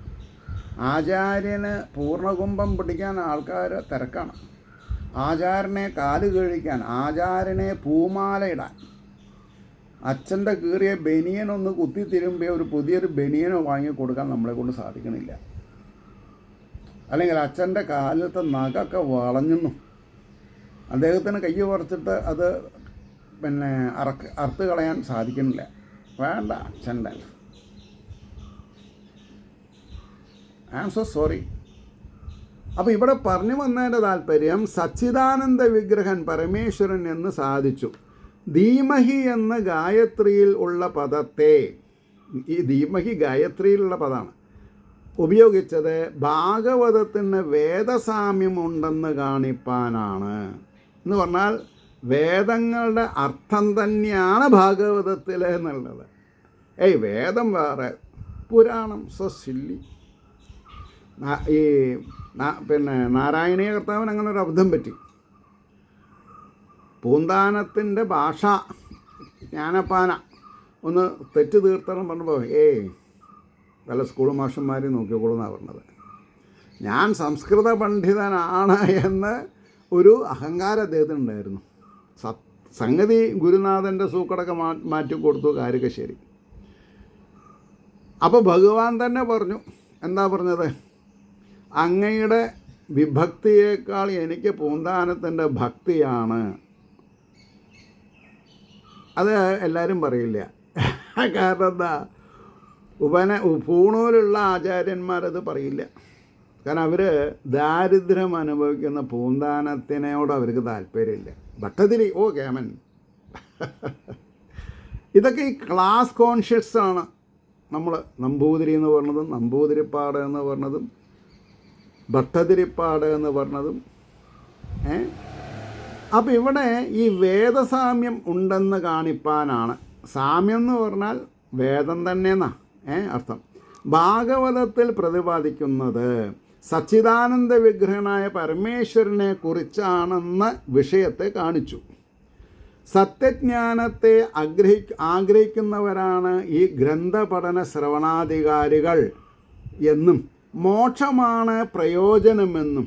ആചാര്യന് പൂർണ്ണകുംഭം പിടിക്കാൻ ആൾക്കാർ തിരക്കാണ്. ആചാരനെ കാല് കഴിക്കാൻ, ആചാരനെ പൂമാല ഇടാൻ, അച്ഛൻ്റെ കീറിയ ബനിയനൊന്ന് കുത്തി തിരുമ്പിയ ഒരു പുതിയൊരു ബനിയനോ വാങ്ങിക്കൊടുക്കാൻ നമ്മളെ കൊണ്ട് സാധിക്കണില്ല. അല്ലെങ്കിൽ അച്ഛൻ്റെ കാലിലത്തെ നഖമൊക്കെ വളഞ്ഞു, അദ്ദേഹത്തിന് കൈ കുറച്ചിട്ട് അത് അറുത്ത് കളയാൻ സാധിക്കുന്നില്ല. വേണ്ട, അച്ഛൻ്റെ ഐ ആം സോ സോറി. അപ്പോൾ ഇവിടെ പറഞ്ഞു വന്നതിൻ്റെ താല്പര്യം, സച്ചിദാനന്ദ വിഗ്രഹൻ പരമേശ്വരൻ എന്ന് സാധിച്ചു. ധീമഹി എന്ന ഗായത്രിയിൽ ഉള്ള പദത്തെ, ഈ ധീമഹി ഗായത്രിയിലുള്ള പദമാണ് ഉപയോഗിച്ചത് ഭാഗവതത്തിന് വേദസാമ്യമുണ്ടെന്ന് കാണിപ്പാനാണ്. എന്ന് പറഞ്ഞാൽ വേദങ്ങളുടെ അർത്ഥം തന്നെയാണ് ഭാഗവതത്തിൽ എന്നുള്ളത്. വേദം വേറെ, പുരാണം സില്ലി. ഈ നാരായണീയ കർത്താവിന് അങ്ങനെ ഒരു അബദ്ധം പറ്റി. പൂന്താനത്തിൻ്റെ ഭാഷ ജ്ഞാനപ്പാന ഒന്ന് തെറ്റ് തീർത്തണം പറഞ്ഞപ്പോൾ വല്ല സ്കൂൾ മാഷന്മാരെ നോക്കിക്കോളൂന്നാണ് പറഞ്ഞത്. ഞാൻ സംസ്കൃത പണ്ഡിതനാണ് എന്ന് ഒരു അഹങ്കാരം അദ്ദേഹത്തിനുണ്ടായിരുന്നു. സംഗതി ഗുരുനാഥൻ്റെ സൂക്കടൊക്കെ മാറ്റിക്കൊടുത്തു, കാര്യമൊക്കെ ശരി. അപ്പോൾ ഭഗവാൻ തന്നെ പറഞ്ഞു, എന്താ പറഞ്ഞത്? അങ്ങയുടെ വിഭക്തിയേക്കാൾ എനിക്ക് പൂന്താനത്തിൻ്റെ ഭക്തിയാണ്. അത് എല്ലാവരും പറയില്ല. കാരണം എന്താ? പൂണൂലുള്ള ആചാര്യന്മാരത് പറയില്ല. കാരണം അവർ ദാരിദ്ര്യം അനുഭവിക്കുന്ന പൂന്താനത്തിനോട് അവർക്ക് താല്പര്യമില്ല. ഭട്ടതിരി കേമൻ. ഇതൊക്കെ ഈ ക്ലാസ് കോൺഷ്യസ് ആണ്. നമ്മൾ നമ്പൂതിരി എന്ന് പറഞ്ഞതും നമ്പൂതിരിപ്പാട് എന്ന് പറഞ്ഞതും ഭട്ടതിരിപ്പാട് എന്ന് പറഞ്ഞതും. അപ്പോൾ ഇവിടെ ഈ വേദസാമ്യം ഉണ്ടെന്ന് കാണിപ്പാനാണ്. സാമ്യം എന്ന് പറഞ്ഞാൽ വേദം തന്നെയെന്നാ അർത്ഥം. ഭാഗവതത്തിൽ പ്രതിപാദിക്കുന്നത് സച്ചിദാനന്ദ വിഗ്രഹനായ പരമേശ്വരനെ കുറിച്ചാണെന്ന വിഷയത്തെ കാണിച്ചു. സത്യജ്ഞാനത്തെ ആഗ്രഹിക്കുന്നവരാണ് ഈ ഗ്രന്ഥപഠന ശ്രവണാധികാരികൾ എന്നും മോക്ഷമാണ് പ്രയോജനമെന്നും.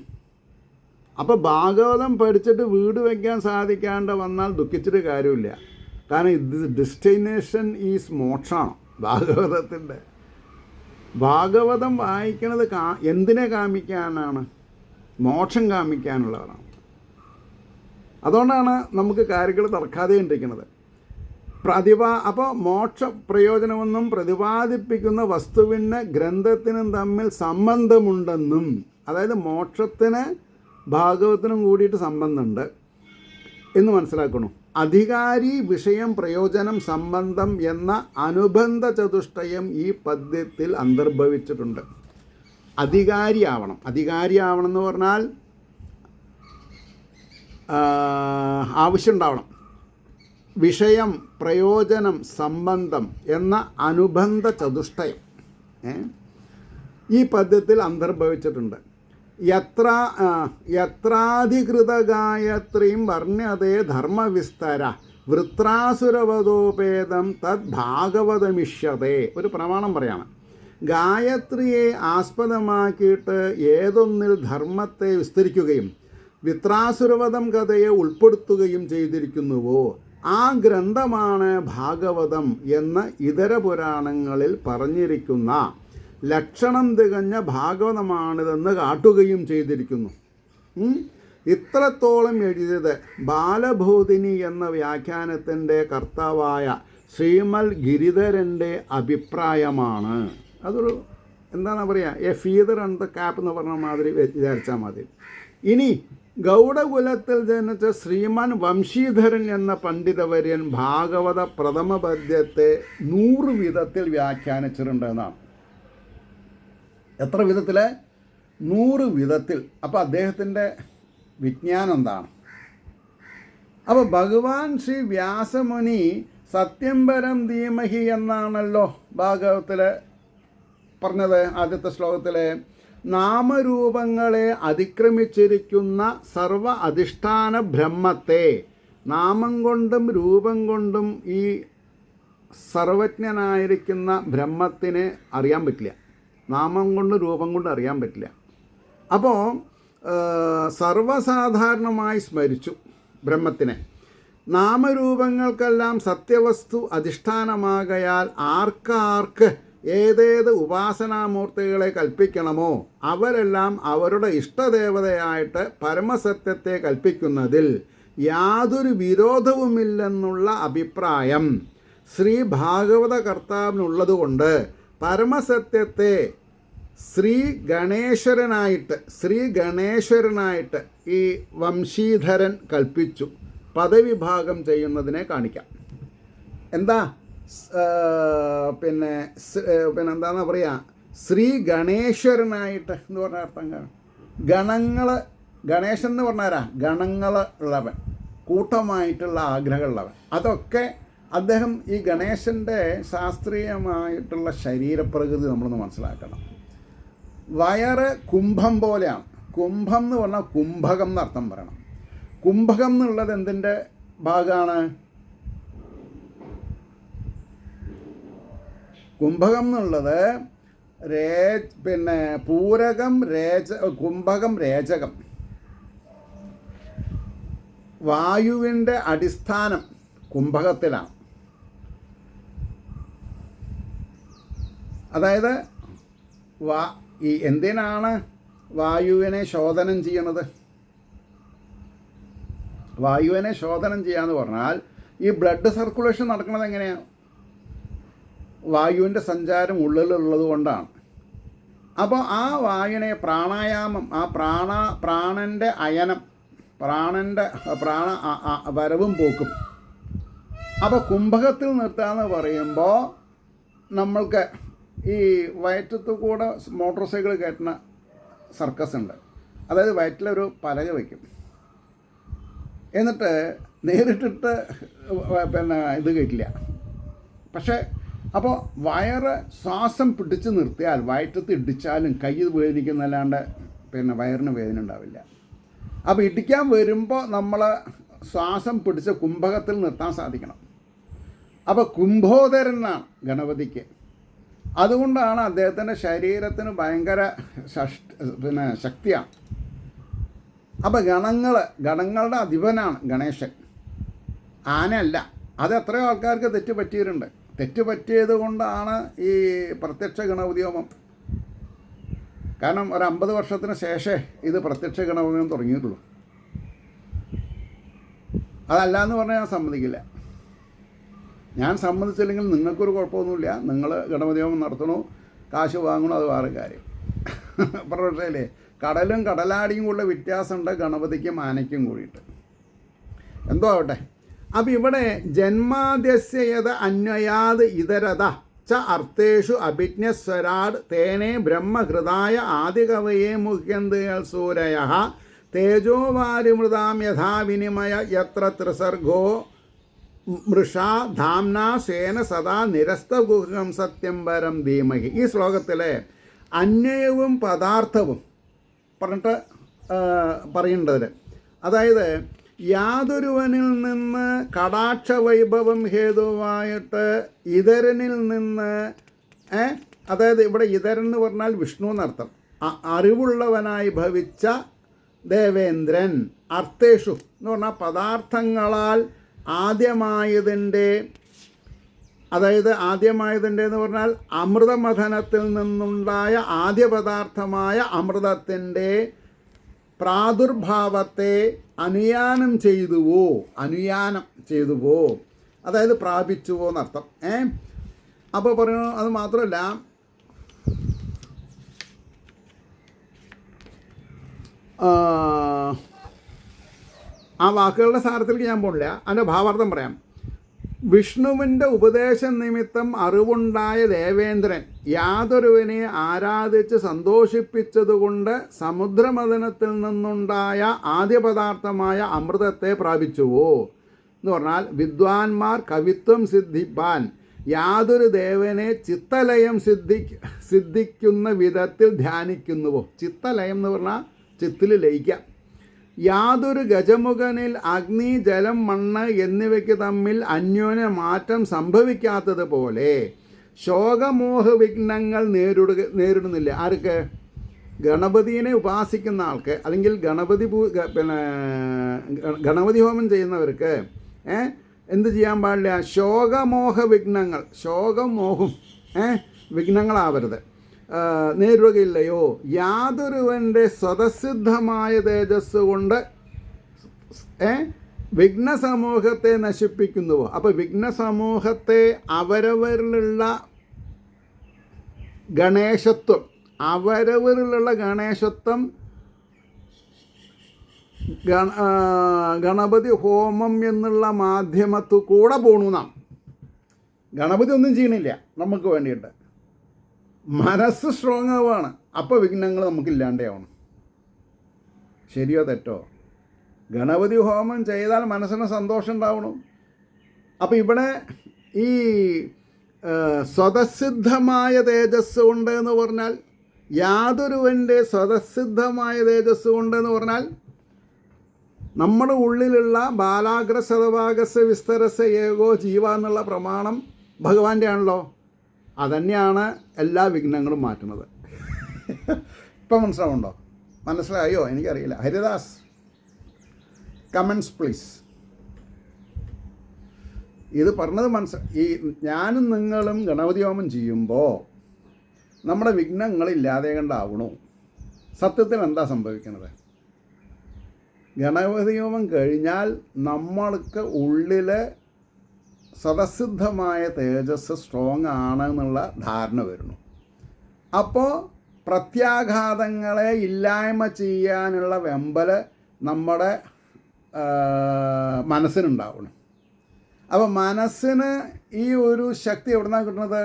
അപ്പോൾ ഭാഗവതം പഠിച്ചിട്ട് വീട് വയ്ക്കാൻ സാധിക്കാണ്ട് വന്നാൽ ദുഃഖിച്ചിട്ട് കാര്യമില്ല. കാരണം ഇത് ഡെസ്റ്റിനേഷൻ ഈസ് മോക്ഷമാണ് ഭാഗവതത്തിൻ്റെ. ഭാഗവതം വായിക്കുന്നത് എന്തിനെ കാമിക്കാനാണ്? മോക്ഷം കാമിക്കാനുള്ളതാണ്. അതുകൊണ്ടാണ് നമുക്ക് കാര്യങ്ങൾ തർക്കാതെ ഇരിക്കുന്നത്. അപ്പോൾ മോക്ഷ പ്രയോജനമെന്നും പ്രതിപാദിപ്പിക്കുന്ന വസ്തുവിന് ഗ്രന്ഥത്തിനും തമ്മിൽ സംബന്ധമുണ്ടെന്നും, അതായത് മോക്ഷത്തിന് ഭാഗവത്തിനും കൂടിയിട്ട് സംബന്ധമുണ്ട് എന്ന് മനസ്സിലാക്കണം. അധികാരി, വിഷയം, പ്രയോജനം, സംബന്ധം എന്ന അനുബന്ധ ചതുഷ്ടയം ഈ പദ്യത്തിൽ അന്തർഭവിച്ചിട്ടുണ്ട്. അധികാരിയാവണം എന്ന് പറഞ്ഞാൽ ആവശ്യമുണ്ടാവണം. വിഷയം, പ്രയോജനം, സംബന്ധം എന്ന അനുബന്ധ ചതുഷ്ടയം ഈ പദ്യത്തിൽ അന്തർഭവിച്ചിട്ടുണ്ട്. യത്രാധികൃത ഗായത്രീം വർണ്ണ്യതേ ധർമ്മവിസ്തര വൃത്രാസുരവധോപേതം തദ് ഭാഗവതമിഷ്യതേ. ഒരു പ്രമാണം പറയാണ്. ഗായത്രിയെ ആസ്പദമാക്കിയിട്ട് ഏതൊന്നിൽ ധർമ്മത്തെ വിസ്തരിക്കുകയും വൃത്രാസുരവധം കഥയെ ഉൾപ്പെടുത്തുകയും ചെയ്തിരിക്കുന്നുവോ ആ ഗ്രന്ഥമാണ് ഭാഗവതം എന്ന് ഇതര പുരാണങ്ങളിൽ പറഞ്ഞിരിക്കുന്ന ലക്ഷണം തികഞ്ഞ ഭാഗവതമാണിതെന്ന് കാട്ടുകയും ചെയ്തിരിക്കുന്നു. ഇത്രത്തോളം എഴുതിയത് ബാലബോധിനി എന്ന വ്യാഖ്യാനത്തിൻ്റെ കർത്താവായ ശ്രീമൽ ഗിരിധരൻ്റെ അഭിപ്രായമാണ്. അതൊരു എന്താണ് പറയുക, എ ഫീദർ ആൻഡ് ദ ക്യാപ്പ് എന്ന് പറഞ്ഞ മാതിരി വിചാരിച്ചാൽ മതി. ഇനി ഗൗഡകുലത്തിൽ ജനിച്ച ശ്രീമാൻ വംശീധരൻ എന്ന പണ്ഡിതവര്യൻ ഭാഗവത പ്രഥമ പദ്യത്തെ 100 വിധത്തിൽ വ്യാഖ്യാനിച്ചിട്ടുണ്ട് എന്നാണ്. എത്ര വിധത്തിൽ? 100 വിധത്തിൽ. അപ്പോൾ അദ്ദേഹത്തിൻ്റെ വിജ്ഞാനം എന്താണ്? അപ്പോൾ ഭഗവാൻ ശ്രീ വ്യാസമുനി സത്യം പരം ധീമഹി എന്നാണല്ലോ ഭാഗവതത്തിൽ പറഞ്ഞത്. ആദ്യത്തെ ശ്ലോകത്തിൽ നാമരൂപങ്ങളെ അതിക്രമിച്ചിരിക്കുന്ന സർവ അധിഷ്ഠാന ബ്രഹ്മത്തെ നാമം കൊണ്ടും രൂപം കൊണ്ടും ഈ സർവജ്ഞനായിരിക്കുന്ന ബ്രഹ്മത്തിനെ അറിയാൻ പറ്റില്ല. നാമം കൊണ്ടും രൂപം കൊണ്ടും അറിയാൻ പറ്റില്ല. അപ്പോൾ സർവസാധാരണമായി സ്മരിച്ചു ബ്രഹ്മത്തിനെ. നാമരൂപങ്ങൾക്കെല്ലാം സത്യവസ്തു അധിഷ്ഠാനമാകയാൽ ആർക്കാർക്ക് ഏതേത് ഉപാസനാമൂർത്തികളെ കൽപ്പിക്കണമോ അവരെല്ലാം അവരുടെ ഇഷ്ടദേവതയായിട്ട് പരമസത്യത്തെ കൽപ്പിക്കുന്നതിൽ യാതൊരു വിരോധവുമില്ലെന്നുള്ള അഭിപ്രായം ശ്രീ ഭാഗവത കർത്താവിനുള്ളതുകൊണ്ട് പരമസത്യത്തെ ശ്രീ ഗണേശ്വരനായിട്ട് ഈ വംശീധരൻ കൽപ്പിച്ചു. പദവിഭാഗം ചെയ്യുന്നതിനെ കാണിക്കാം. എന്താ പിന്നെ എന്താണെന്ന് പറയുക, ശ്രീ ഗണേശ്വരനായിട്ട് എന്ന് പറഞ്ഞ അർത്ഥം കാണും. ഗണേശൻ എന്ന് പറഞ്ഞാരാ? ഗണങ്ങൾ ഉള്ളവൻ, കൂട്ടമായിട്ടുള്ള ആഗ്രഹമുള്ളവൻ. അതൊക്കെ അദ്ദേഹം ഈ ഗണേശൻ്റെ ശാസ്ത്രീയമായിട്ടുള്ള ശരീരപ്രകൃതി നമ്മളൊന്ന് മനസ്സിലാക്കണം. വയറ് കുംഭം പോലെയാണ്. കുംഭം എന്ന് പറഞ്ഞാൽ കുംഭകം എന്നർത്ഥം പറയണം. കുംഭകം എന്നുള്ളത് എന്തിൻ്റെ ഭാഗമാണ്? കുംഭകം എന്നുള്ളത് പൂരകം, കുംഭകം, രേചകം. വായുവിൻ്റെ അടിസ്ഥാനം കുംഭകത്തിലാണ്. എന്തിനാണ് വായുവിനെ ശോധനം ചെയ്യണത്? വായുവിനെ ശോധനം ചെയ്യാന്ന് പറഞ്ഞാൽ ഈ ബ്ലഡ് സർക്കുലേഷൻ നടക്കുന്നത് എങ്ങനെയാണ്? വായുവിൻ്റെ സഞ്ചാരം ഉള്ളിലുള്ളത് കൊണ്ടാണ്. അപ്പോൾ ആ വായുവിനെ പ്രാണായാമം, ആ പ്രാണൻ്റെ അയനം, വരവും പോക്കും. അപ്പോൾ കുംഭകത്തിൽ നിർത്താന്ന് പറയുമ്പോൾ നമ്മൾക്ക് ഈ വയറ്റത്തു കൂടെ മോട്ടോർ സൈക്കിൾ കയറ്റുന്ന സർക്കസ് ഉണ്ട്. അതായത് വയറ്റിലൊരു പലക വയ്ക്കും, എന്നിട്ട് നേരിട്ടിട്ട് ഇത് കയറ്റില്ല. പക്ഷേ അപ്പോൾ വയറ് ശ്വാസം പിടിച്ച് നിർത്തിയാൽ വയറ്റത്ത് ഇടിച്ചാലും കൈ വേദനിക്കുന്നല്ലാണ്ട് വയറിന് വേദന ഉണ്ടാവില്ല. അപ്പോൾ ഇടിക്കാൻ വരുമ്പോൾ നമ്മൾ ശ്വാസം പിടിച്ച് കുംഭകത്തിൽ നിർത്താൻ സാധിക്കണം. അപ്പോൾ കുംഭോദരനാണ് ഗണപതിക്ക്. അതുകൊണ്ടാണ് അദ്ദേഹത്തിൻ്റെ ശരീരത്തിന് ഭയങ്കര ശക്തിയാണ്. അപ്പോൾ ഗണങ്ങളുടെ അധിപനാണ് ഗണേശൻ, ആനയല്ല. അത് എത്രയോ ആൾക്കാർക്ക് തെറ്റുപറ്റിയിട്ടുണ്ട്. തെറ്റുപറ്റിയത് കൊണ്ടാണ് ഈ പ്രത്യക്ഷ ഗണപതിയോമം. കാരണം ഒരു 50 വർഷത്തിന് ശേഷമേ ഇത് പ്രത്യക്ഷ ഗണപതിയോമം തുടങ്ങിയിട്ടുള്ളൂ. അതല്ല എന്ന് പറഞ്ഞാൽ ഞാൻ സമ്മതിക്കില്ല. ഞാൻ സമ്മതിച്ചില്ലെങ്കിൽ നിങ്ങൾക്കൊരു കുഴപ്പമൊന്നുമില്ല. നിങ്ങൾ ഗണപതിയോമം നടത്തണോ, കാശ് വാങ്ങണോ, അത് വേറെ കാര്യം. പക്ഷേ കടലും കടലാടിയും കൂടെ വ്യത്യാസമുണ്ട് ഗണപതിക്കും ആനയ്ക്കും കൂടിയിട്ട്. എന്തോ ആവട്ടെ. അപ്പം ഇവിടെ ജന്മാദ്യസ്യത് അന്വയാത് ഇതരത ച അർത്ഥേഷു അഭിജ്ഞസ്വരാട് തേനേ ബ്രഹ്മഹൃദായ ആദികവയെ മുഹ്യന്തേൽ സൂരയ തേജോവാരിമൃതാം യഥാ വിനിമയ യത്ര ത്രിസർഗോ മൃഷാ ധാംനാ സേന സദാ നിരസ്തഗുഹം സത്യം പരം ധീമഹി. ഈ ശ്ലോകത്തിലെ അന്വയവും പദാർത്ഥവും പറഞ്ഞിട്ട് പറയേണ്ടത്, അതായത് യാതൊരുവനിൽ നിന്ന് കടാക്ഷ വൈഭവം ഹേതുവായിട്ട് ഇതരനിൽ നിന്ന്, അതായത് ഇവിടെ ഇതരൻ എന്ന് പറഞ്ഞാൽ വിഷ്ണു എന്നർത്ഥം, അറിവുള്ളവനായി ഭവിച്ച ദേവേന്ദ്രൻ അർത്ഥേഷു എന്ന് പറഞ്ഞാൽ പദാർത്ഥങ്ങളാൽ ആദ്യമായതിൻ്റെ, അതായത് ആദ്യമായതിൻ്റെ എന്ന് പറഞ്ഞാൽ അമൃതമഥനത്തിൽ നിന്നുണ്ടായ ആദ്യ പദാർത്ഥമായ അമൃതത്തിൻ്റെ പ്രാദുർഭാവത്തെ അനുയാനം ചെയ്തുവോ, അതായത് പ്രാപിച്ചുവോ എന്നർത്ഥം. അപ്പോൾ പറയുന്നു, അത് മാത്രമല്ല ആ വാക്കുകളുടെ സാരത്തിലേക്ക് ഞാൻ പോണില്ല, അതിൻ്റെ ഭാവാർത്ഥം പറയാം. വിഷ്ണുവിൻ്റെ ഉപദേശ നിമിത്തം അറിവുണ്ടായ ദേവേന്ദ്രൻ യാതൊരുവനെ ആരാധിച്ച് സന്തോഷിപ്പിച്ചതുകൊണ്ട് സമുദ്രമഥനത്തിൽ നിന്നുണ്ടായ ആദ്യ പദാർത്ഥമായ അമൃതത്തെ പ്രാപിച്ചുവോ എന്ന് പറഞ്ഞാൽ, വിദ്വാൻമാർ കവിത്വം സിദ്ധിപ്പാൻ യാതൊരു ദേവനെ ചിത്തലയം സിദ്ധിക്കുന്ന വിധത്തിൽ ധ്യാനിക്കുന്നുവോ. ചിത്തലയം എന്ന് പറഞ്ഞാൽ ചിത്തിൽ ലയിക്കുക. യാതൊരു ഗജമുഖനിൽ അഗ്നി, ജലം, മണ്ണ് എന്നിവയ്ക്ക് തമ്മിൽ അന്യോന്യ മാറ്റം സംഭവിക്കാത്തതുപോലെ ശോകമോഹ വിഘ്നങ്ങൾ നേരിടുന്നില്ല. ആർക്ക്? ഗണപതിയെ ഉപാസിക്കുന്ന ആൾക്ക്, അല്ലെങ്കിൽ ഗണപതി ഹോമം ചെയ്യുന്നവർക്ക് എന്ത് ചെയ്യാൻ പാടില്ല? ശോകമോഹ വിഘ്നങ്ങൾ, ശോകമോഹം വിഘ്നങ്ങളാവരുത്, നേരിടുകയില്ലയോ. യാതൊരുവൻ്റെ സ്വതസിദ്ധമായ തേജസ് കൊണ്ട് വിഘ്നസമൂഹത്തെ നശിപ്പിക്കുന്നുവോ. അപ്പോൾ വിഘ്നസമൂഹത്തെ അവരവരിലുള്ള ഗണേശത്വം ഗണപതി ഹോമം എന്നുള്ള മാധ്യമത്തു കൂടെ പോണു നാം. ഗണപതി ഒന്നും ചെയ്യണില്ല നമുക്ക് വേണ്ടിയിട്ട്, മനസ്സ് സ്ട്രോങ് ആവുകയാണ്. അപ്പോൾ വിഘ്നങ്ങൾ നമുക്കില്ലാണ്ടാവണം. ശരിയോ തെറ്റോ? ഗണപതി ഹോമം ചെയ്താൽ മനസ്സിന് സന്തോഷം ഉണ്ടാവണം. അപ്പോൾ ഇവിടെ ഈ സ്വതസിദ്ധമായ തേജസ് ഉണ്ട് എന്ന് പറഞ്ഞാൽ, യാതൊരുവൻ്റെ സ്വതസിദ്ധമായ തേജസ് ഉണ്ടെന്ന് പറഞ്ഞാൽ നമ്മുടെ ഉള്ളിലുള്ള ബാലാഗ്ര ശതഭാഗസ് വിസ്തരസ് ഏകോ ജീവ എന്നുള്ള പ്രമാണം ഭഗവാന്റെ ആണല്ലോ. അതന്നെയാണ് എല്ലാ വിഘ്നങ്ങളും മാറ്റുന്നത്. ഇപ്പം മനസ്സിലാവുണ്ടോ? മനസ്സിലായോ? എനിക്കറിയില്ല. Haridas, comments please. ഇത് പറഞ്ഞത് ഈ ഞാനും നിങ്ങളും ഗണപതി ഹോമം ചെയ്യുമ്പോൾ നമ്മുടെ വിഘ്നങ്ങളില്ലാതെ കണ്ടാവണു. സത്യത്തിൽ എന്താ സംഭവിക്കുന്നത്? ഗണപതി ഹോമം കഴിഞ്ഞാൽ നമ്മൾക്ക് ഉള്ളിൽ സ്വതസിദ്ധമായ തേജസ് സ്ട്രോങ് ആണ് എന്നുള്ള ധാരണ വരുന്നു. അപ്പോൾ പ്രത്യാഘാതങ്ങളെ ഇല്ലായ്മ ചെയ്യാനുള്ള വെമ്പൽ നമ്മുടെ മനസ്സിനുണ്ടാവണം. അപ്പോൾ മനസ്സിന് ഈ ഒരു ശക്തി എവിടെ നിന്നാണ് കിട്ടുന്നത്?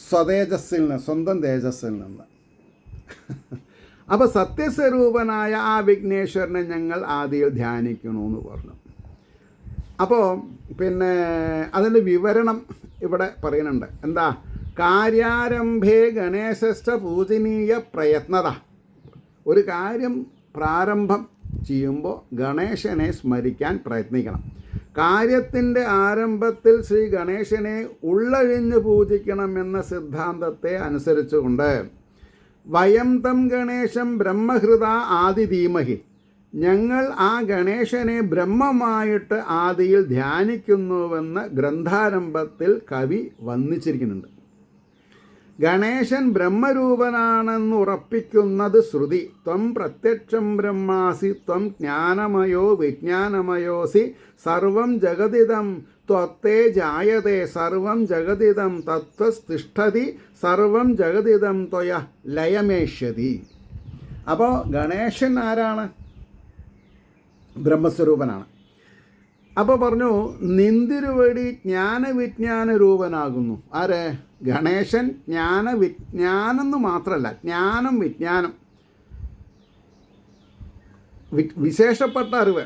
സ്വതേജസ്സിൽ നിന്ന്, സ്വന്തം തേജസ്സിൽ നിന്ന്. അപ്പോൾ സത്യസ്വരൂപനായ ആ വിഘ്നേശ്വരനെ ഞങ്ങൾ ആദിയിൽ ധ്യാനിക്കണമെന്ന് പറഞ്ഞു. അപ്പോൾ പിന്നെ അതിൻ്റെ വിവരണം ഇവിടെ പറയുന്നുണ്ട്. എന്താ? കാര്യാരംഭേ ഗണേശസ്ഥ പൂജനീയ പ്രയത്നത. ഒരു കാര്യം പ്രാരംഭം ചെയ്യുമ്പോൾ ഗണേശനെ സ്മരിക്കാൻ പ്രയത്നിക്കണം. കാര്യത്തിൻ്റെ ആരംഭത്തിൽ ശ്രീ ഗണേശനെ ഉള്ളഴിഞ്ഞ് പൂജിക്കണമെന്ന സിദ്ധാന്തത്തെ അനുസരിച്ചുകൊണ്ട് വയം തം ഗണേശം ബ്രഹ്മഹൃദ ആദിധീമഹി, ഞങ്ങൾ ആ ഗണേശനെ ബ്രഹ്മമായിട്ട് ആദിയിൽ ധ്യാനിക്കുന്നുവെന്ന് ഗ്രന്ഥാരംഭത്തിൽ കവി വർണ്ണിച്ചിരിക്കുന്നുണ്ട്. ഗണേശൻ ബ്രഹ്മരൂപനാണെന്ന് ഉറപ്പിക്കുന്നത് ശ്രുതി. ത്വം പ്രത്യക്ഷം ബ്രഹ്മാസി ത്വം ജ്ഞാനമയോ വിജ്ഞാനമയോസി സർവം ജഗതിദം ത്വത്തേ ജായതേ സർവം ജഗതിദം തത്വസ്തിഷ്ഠതി സർവം ജഗതിദം ത്വയ ലയമേഷ്യതി. അപ്പോൾ ഗണേശൻ ആരാണ്? ബ്രഹ്മസ്വരൂപനാണ്. അപ്പോൾ പറഞ്ഞു, നിന്തിരുവടി ജ്ഞാനവിജ്ഞാന രൂപനാകുന്നു. ആര്? ഗണേശൻ. ജ്ഞാനം എന്ന് മാത്രമല്ല, ജ്ഞാനം വിജ്ഞാനം. വിശേഷപ്പെട്ട അറിവ്.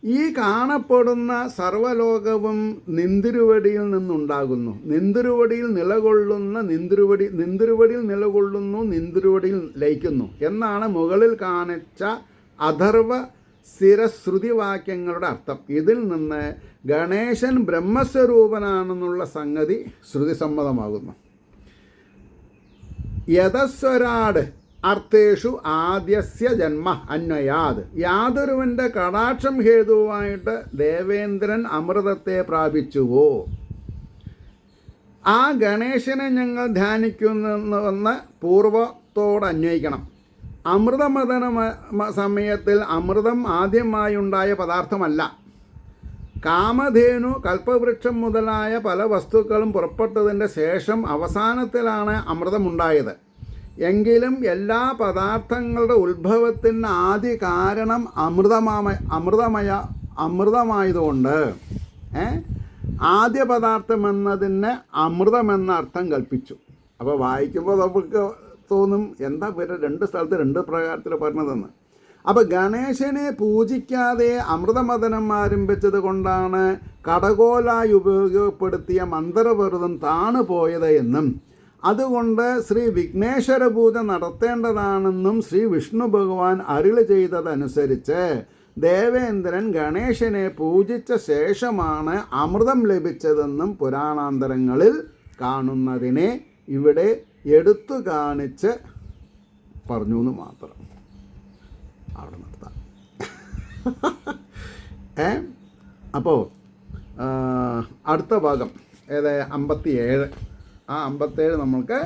ഈ കാണപ്പെടുന്ന സർവ്വലോകവും നിന്തിരുവടിയിൽ നിന്നുണ്ടാകുന്നു. നിന്തിരുവടിയിൽ നിലകൊള്ളുന്നു, നിന്തിരുവടിയിൽ ലയിക്കുന്നു എന്നാണ് മുകളിൽ കാണിച്ച അഥർവ സ്ഥിരശ്രുതിവാക്യങ്ങളുടെ അർത്ഥം. ഇതിൽ നിന്ന് ഗണേശൻ ബ്രഹ്മസ്വരൂപനാണെന്നുള്ള സംഗതി ശ്രുതിസമ്മതമാകുന്നു. യഥസ്വരാട് അർത്ഥേഷു ആദ്യസ്യ ജന്മ അന്വയാത്. യാതൊരുവൻ്റെ കടാക്ഷം ഹേതുവായിട്ട് ദേവേന്ദ്രൻ അമൃതത്തെ പ്രാപിച്ചുവോ, ആ ഗണേശനെ ഞങ്ങൾ ധ്യാനിക്കുന്നുവെന്ന് പൂർവത്തോട് അന്വയിക്കണം. അമൃതമദന സമയത്തിൽ അമൃതം ആദ്യമായുണ്ടായ പദാർത്ഥമല്ല. കാമധേനു, കൽപ്പവൃക്ഷം മുതലായ പല വസ്തുക്കളും പുറപ്പെട്ടതിൻ്റെ ശേഷം അവസാനത്തിലാണ് അമൃതമുണ്ടായത്. എങ്കിലും എല്ലാ പദാർത്ഥങ്ങളുടെ ഉത്ഭവത്തിന് ആദ്യ കാരണം അമൃതമായതുകൊണ്ട് ആദ്യ പദാർത്ഥം എന്നതിന് അമൃതമെന്ന അർത്ഥം കൽപ്പിച്ചു. അപ്പോൾ വായിക്കുമ്പോൾ നമുക്ക് തോന്നും എന്താ പേര് രണ്ട് സ്ഥലത്ത് രണ്ട് പ്രകാരത്തിൽ പറഞ്ഞതെന്ന്. അപ്പോൾ ഗണേശനെ പൂജിക്കാതെ അമൃതമദനം ആരംഭിച്ചത് കൊണ്ടാണ് കടകോലായി ഉപയോഗപ്പെടുത്തിയ മന്ത്രപർവ്വതം താണുപോയത് എന്നും അതുകൊണ്ട് ശ്രീ വിഘ്നേശ്വര പൂജ നടത്തേണ്ടതാണെന്നും ശ്രീ വിഷ്ണു ഭഗവാൻ അരുളി ചെയ്തതനുസരിച്ച് ദേവേന്ദ്രൻ ഗണേശനെ പൂജിച്ച ശേഷമാണ് അമൃതം ലഭിച്ചതെന്നും പുരാണാന്തരങ്ങളിൽ കാണുന്നതിനെ ഇവിടെ എടുത്തു കാണിച്ച് പറഞ്ഞു എന്ന് മാത്രം. അവിടെ നിർത്താം. അപ്പോൾ അടുത്ത ഭാഗം 57, ആ 57 നമ്മൾക്ക്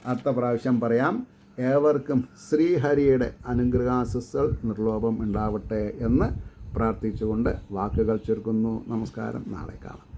അടുത്ത പ്രാവശ്യം പറയാം. ഏവർക്കും ശ്രീഹരിയുടെ അനുഗ്രഹാശിസ്സുകൾ നിർലോഭം ഉണ്ടാവട്ടെ എന്ന് പ്രാർത്ഥിച്ചുകൊണ്ട് വാക്കുകൾ ചുരുക്കുന്നു. നമസ്കാരം. നാളെ കാണാം.